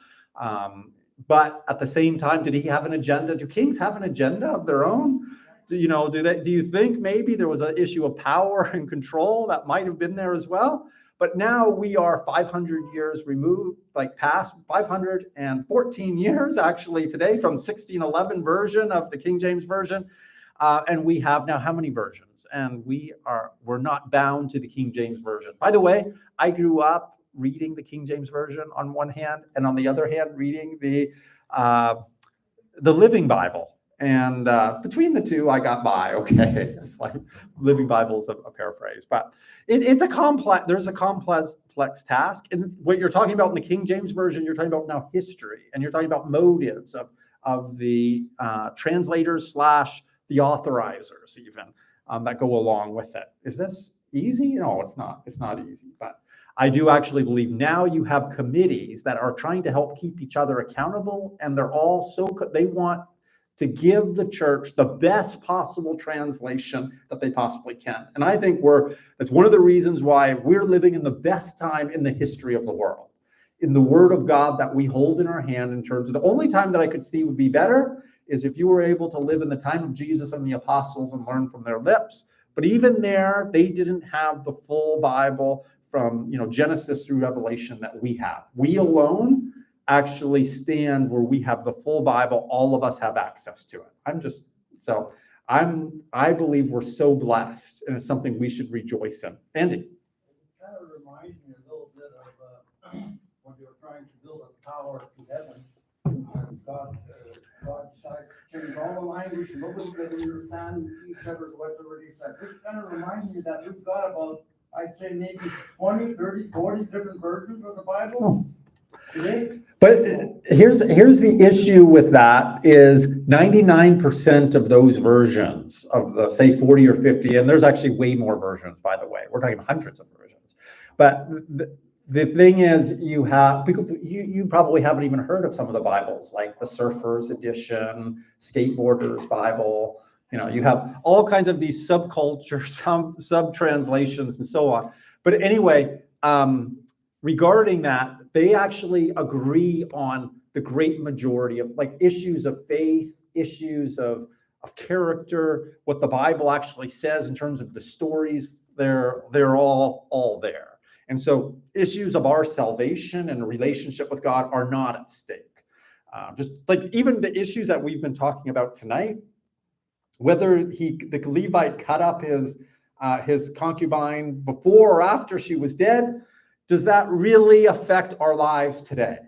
But at the same time, did he have an agenda? Do kings have an agenda of their own? Do you think maybe there was an issue of power and control that might have been there as well? But now we are 500 years removed, past 514 years actually today from 1611 version of the King James Version. And we have now how many versions? And we're not bound to the King James Version. By the way, I grew up reading the King James Version on one hand, and on the other hand, reading the Living Bible. And between the two, I got by. Okay, it's like Living Bible's a paraphrase, but it's a complex. There's a complex task, and what you're talking about in the King James version, you're talking about now history, and you're talking about motives of the translators / the authorizers, even that go along with it. Is this easy? No, it's not. It's not easy, but I do actually believe now you have committees that are trying to help keep each other accountable, and they're all they want to give the church the best possible translation that they possibly can. And I think that's one of the reasons why we're living in the best time in the history of the world, in the Word of God that we hold in our hand. In terms of the only time that I could see would be better is if you were able to live in the time of Jesus and the apostles and learn from their lips. But even there, they didn't have the full Bible from Genesis through Revelation that we have. We alone actually stand where we have the full Bible. All of us have access to it. I believe we're so blessed, and it's something we should rejoice in. Andy. It kind of reminds me a little bit of when they were trying to build a tower to heaven. And God decided to change all the language. Nobody could understand each other whatever they said. This kind of reminds me that we've got about, I'd say maybe 20, 30, 40 different versions of the Bible today. But here's the issue with that is 99% of those versions of the, say, 40 or 50, and there's actually way more versions, by the way. We're talking hundreds of versions. But the thing is, you probably haven't even heard of some of the Bibles, like the Surfer's Edition, Skateboarder's Bible. You have all kinds of these subcultures, sub-translations, and so on. But anyway, regarding that, they actually agree on the great majority of issues of faith, issues of character, what the Bible actually says in terms of the stories. They're all there. And so issues of our salvation and relationship with God are not at stake. Just like even the issues that we've been talking about tonight, whether the Levite cut up his concubine before or after she was dead, does that really affect our lives today?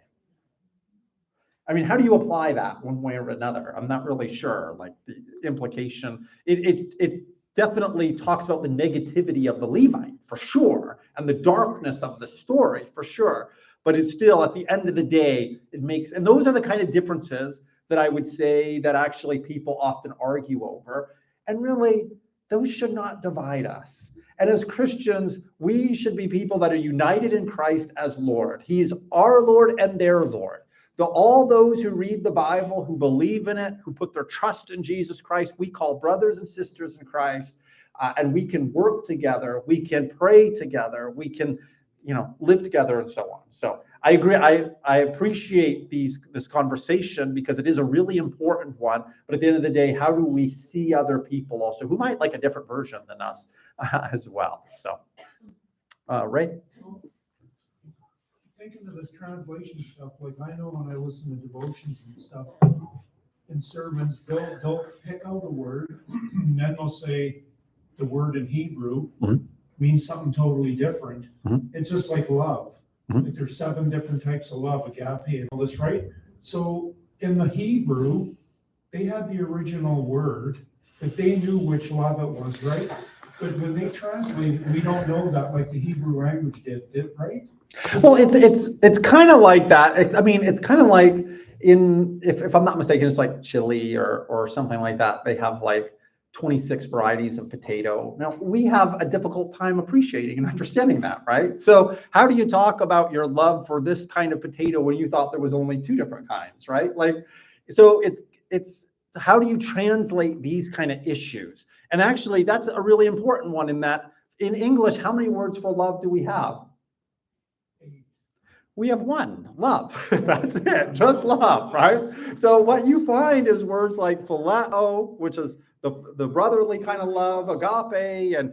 I mean, how do you apply that one way or another? I'm not really sure, the implication. It definitely talks about the negativity of the Levite, for sure, and the darkness of the story, for sure. But it's still, at the end of the day, and those are the kind of differences that I would say that actually people often argue over. And really, those should not divide us. And as Christians, we should be people that are united in Christ as Lord. He's our Lord and their Lord. All those who read the Bible, who believe in it, who put their trust in Jesus Christ, we call brothers and sisters in Christ, and we can work together, we can pray together, we can, live together, and so on. So I agree. I appreciate this conversation because it is a really important one. But at the end of the day, how do we see other people also who might like a different version than us as well? So, Ray. Thinking of this translation stuff, I know when I listen to devotions and stuff in sermons, they'll pick out a word and then they'll say the word in Hebrew means something totally different. It's just like love. There's 7 different types of love, agape and all this, right? So in the Hebrew, they had the original word, but they knew which love it was, right? But when they translate, we don't know that like the Hebrew language did, right? Well, it's kind of like that. It's kind of like if I'm not mistaken, it's like Chile or something like that. They have 26 varieties of potato. Now, we have a difficult time appreciating and understanding that, right? So how do you talk about your love for this kind of potato when you thought there was only 2 different kinds, right? So it's how do you translate these kind of issues? And actually, that's a really important one in that in English, how many words for love do we have? We have 1, love. That's it, just love, right? So what you find is words like phileo, which is the brotherly kind of love, agape, and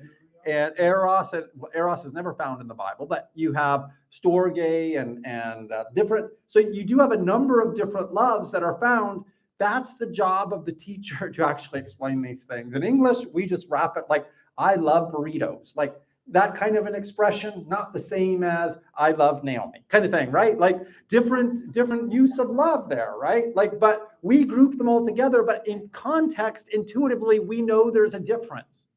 eros. And eros is never found in the Bible, but you have storge and different. So you do have a number of different loves that are found. That's the job of the teacher to actually explain these things. In English, we just wrap it I love burritos. that kind of an expression, not the same as I love Naomi kind of thing, right? Like different use of love there, right? Like, but we group them all together, but in context, intuitively, we know there's a difference.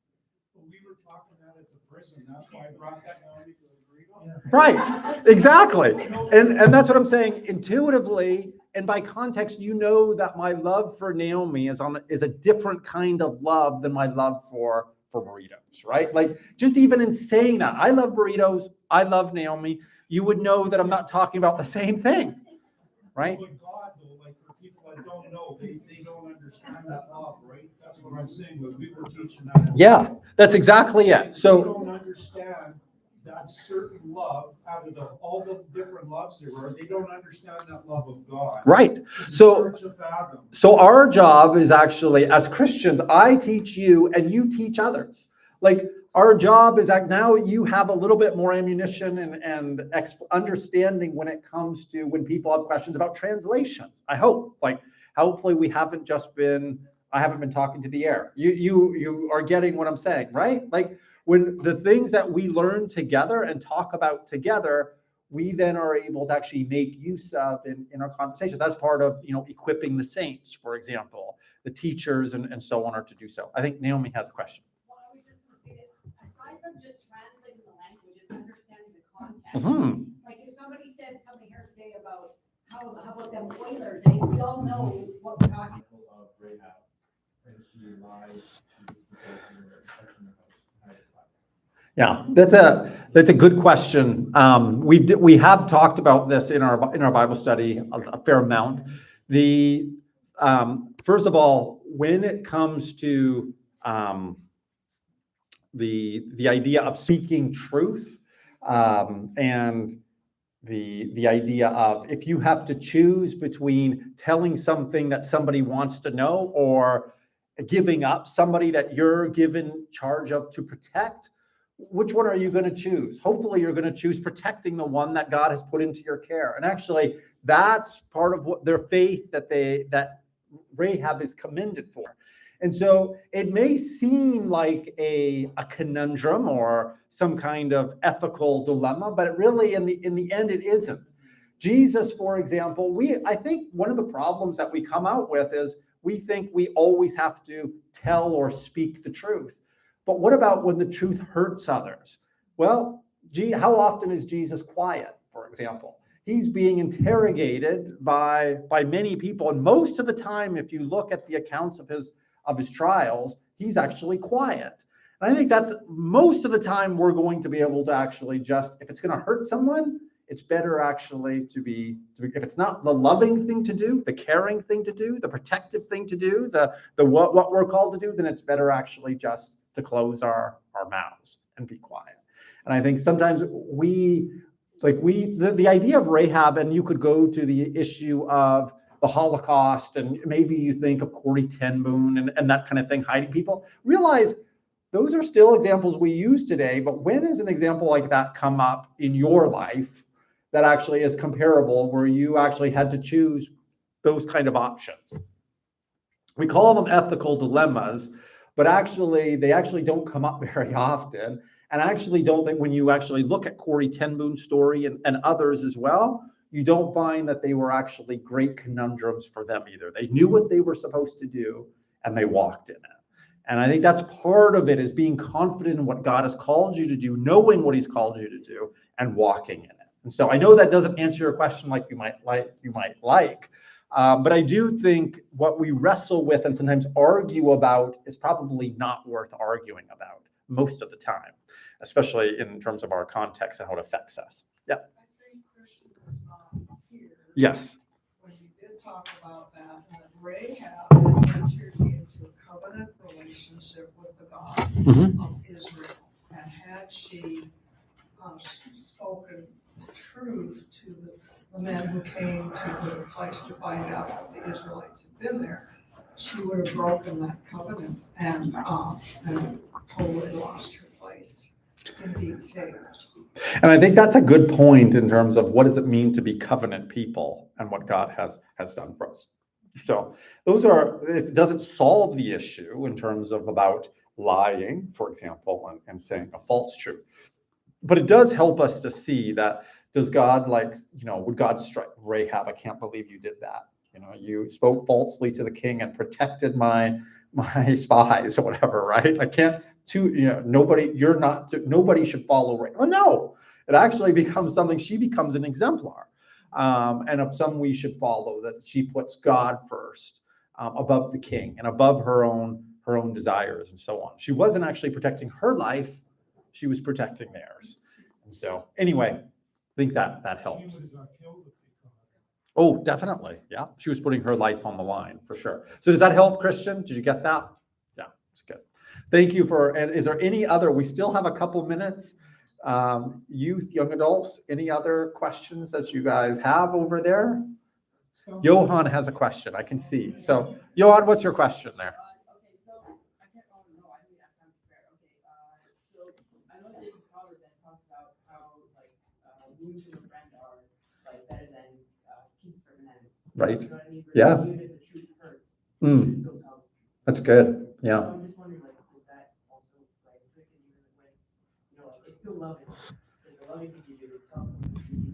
We were talking that at the prison, that's why I brought that down to the agreement. Right, exactly. And that's what I'm saying. Intuitively, and by context, you know that my love for Naomi is a different kind of love than my love for burritos, right? Like, just even in saying that, I love burritos, I love Naomi, you would know that I'm not talking about the same thing, right? But God, though, like for people that don't know, they don't understand that love, right? That's what I'm saying, but we were teaching that. Yeah, that's exactly it. They So, don't understand that certain love, out of all the different loves there are, they don't understand that love of God. right. It's So, hard to fathom. So our job is actually, as Christians, I teach you and you teach others. Like, our job is that now you have a little bit more ammunition and understanding when it comes to when people have questions about translations. I hope, like, hopefully we haven't just been, I haven't been talking to the air. You are getting what I'm saying, right? Like, when the things that we learn together and talk about together, we then are able to actually make use of in our conversation. That's part of, equipping the saints, for example, the teachers and so on are to do so. I think Naomi has a question. Well, I was just gonna say that aside from just translating the languages, understanding the context, Mhm. like if somebody said something here today about how about them Oilers, and we all know what we're talking about. Of Rahab, and she lied to the people who were expecting the house. Yeah, that's a good question. We have talked about this in our Bible study a fair amount. The first of all, when it comes to the idea of speaking truth, and the idea of if you have to choose between telling something that somebody wants to know or giving up somebody that you're given charge of to protect, which one are you going to choose? Hopefully you're going to choose protecting the one that God has put into your care. And actually, that's part of what their faith that Rahab is commended for. And so it may seem like a conundrum or some kind of ethical dilemma, but really in the end, it isn't. Jesus, for example, I think one of the problems that we come out with is we think we always have to tell or speak the truth. But what about when the truth hurts others? Well, how often is Jesus quiet, for example? He's being interrogated by many people. And most of the time, if you look at the accounts of his trials, he's actually quiet. And I think that's most of the time we're going to be able to actually just, if it's going to hurt someone, it's better actually to be, if it's not the loving thing to do, the caring thing to do, the protective thing to do, the what we're called to do, then it's better actually just to close our mouths and be quiet. And I think sometimes the idea of Rahab, and you could go to the issue of the Holocaust, and maybe you think of Corrie ten Boom and that kind of thing, hiding people. Realize those are still examples we use today, but when has an example like that come up in your life that actually is comparable, where you actually had to choose those kind of options? We call them ethical dilemmas, but actually, they actually don't come up very often. And I actually don't think when you actually look at Corrie ten Boom's story and others as well, you don't find that they were actually great conundrums for them either. They knew what they were supposed to do and they walked in it. And I think that's part of it, is being confident in what God has called you to do, knowing what he's called you to do and walking in it. And so I know that doesn't answer your question like you might like. But I do think what we wrestle with and sometimes argue about is probably not worth arguing about most of the time, especially in terms of our context and how it affects us. Yeah. I think Christian was not here. Yes. When you did talk about that, and that Rahab had entered into a covenant relationship with the God of Israel. And had she spoken truth to the men who came to the place to find out if the Israelites had been there, she would have broken that covenant and totally lost her place in being saved. And I think that's a good point in terms of what does it mean to be covenant people and what God has done for us. So it doesn't solve the issue in terms of about lying, for example, and saying a false truth. But it does help us to see that, does God would God strike Rahab? I can't believe you did that. You spoke falsely to the king and protected my spies or whatever, right? I can't nobody should follow Rahab. Oh no, it actually becomes something, she becomes an exemplar. And of some we should follow, that she puts God first, above the king and above her own desires and so on. She wasn't actually protecting her life, she was protecting theirs. And so anyway, I think that helps. She would have killed if they caught her. Oh, definitely. Yeah. She was putting her life on the line for sure. So does that help, Christian? Did you get that? Yeah, it's good. Thank you and is there any other, we still have a couple minutes. Youth, young adults, any other questions that you guys have over there? Johan has a question, I can see. So Johan, what's your question there? Okay, so I can't, oh no, I didn't have time to prepare. Okay, so I know there's a proverb that talks about how wounds from a friend are better than kisses from an enemy. Right. You know what I mean? Yeah. Even if the truth hurts, Mm. it's still tough. That's good. Yeah. So I'm just wondering, does that also trick in you when it's still loving? It's the loving thing you do to tell someone the truth.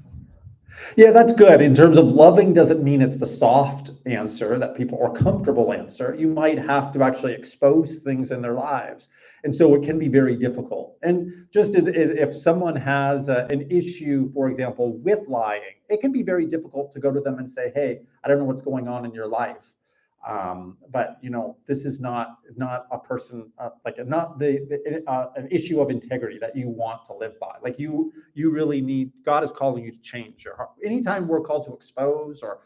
Yeah, that's good. In terms of loving doesn't mean it's the soft answer that people are comfortable answer. You might have to actually expose things in their lives. And so it can be very difficult. And just if someone has an issue, for example, with lying, it can be very difficult to go to them and say, hey, I don't know what's going on in your life. But this is not a person not an issue of integrity that you want to live by. Like you really need, God is calling you to change your heart. Anytime we're called to expose or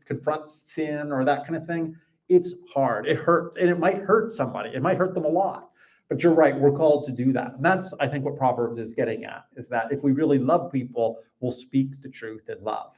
confront sin or that kind of thing, it's hard. It hurts, and it might hurt somebody. It might hurt them a lot. But you're right, we're called to do that. And that's, I think, what Proverbs is getting at, is that if we really love people, we'll speak the truth in love.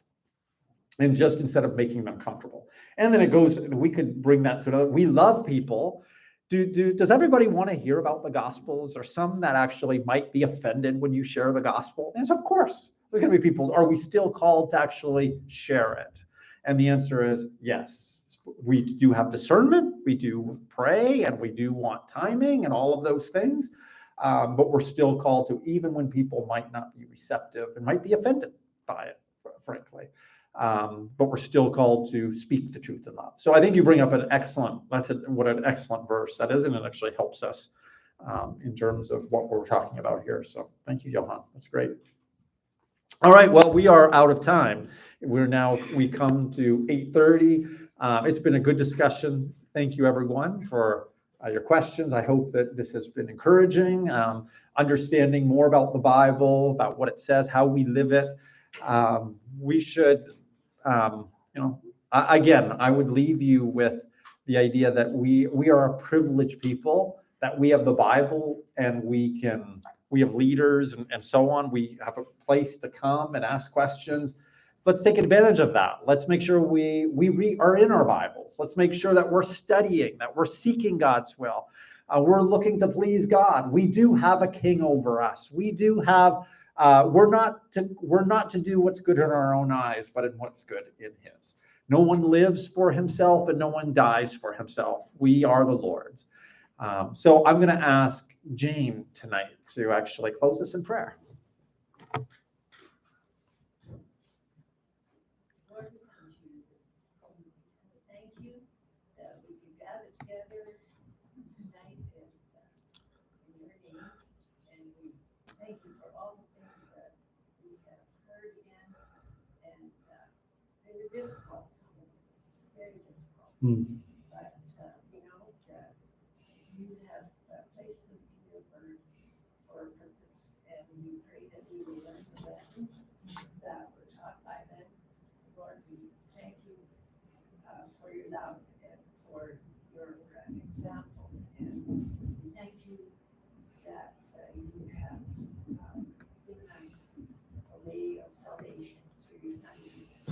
And just instead of making them comfortable. And then it goes, we could bring that to another. We love people. Does everybody want to hear about the gospel? Is there some that actually might be offended when you share the gospel? And so, of course, there's going to be people. Are we still called to actually share it? And the answer is yes. We do have discernment. We do pray, and we do want timing and all of those things. But we're still called to, even when people might not be receptive and might be offended by it, frankly. But we're still called to speak the truth in love. So I think you bring up what an excellent verse that is, and it actually helps us in terms of what we're talking about here. So thank you, Johan. That's great. All right, well, we are out of time. We come to 8:30. It's been a good discussion. Thank you, everyone, for your questions. I hope that this has been encouraging, understanding more about the Bible, about what it says, how we live it. We should, again, I would leave you with the idea that we are a privileged people, that we have the Bible, and we have leaders and so on. We have a place to come and ask questions. Let's take advantage of that. Let's make sure we are in our Bibles. Let's make sure that we're studying, that we're seeking God's will. We're looking to please God. We do have a king over us. We do have, we're not to do what's good in our own eyes, but in what's good in his. No one lives for himself and no one dies for himself. We are the Lord's. So I'm going to ask Jane tonight to actually close us in prayer. Lord, we come to you thank you that we can gather together tonight in your name. And we thank you for all the things that we have heard again. And they were difficult, very difficult. But we know that you have placed them in your word for a purpose. And we pray that we will learn the lessons that were taught by them. Lord, we thank you for your love and for your example. And we thank you that you have given us a way of salvation through your Son,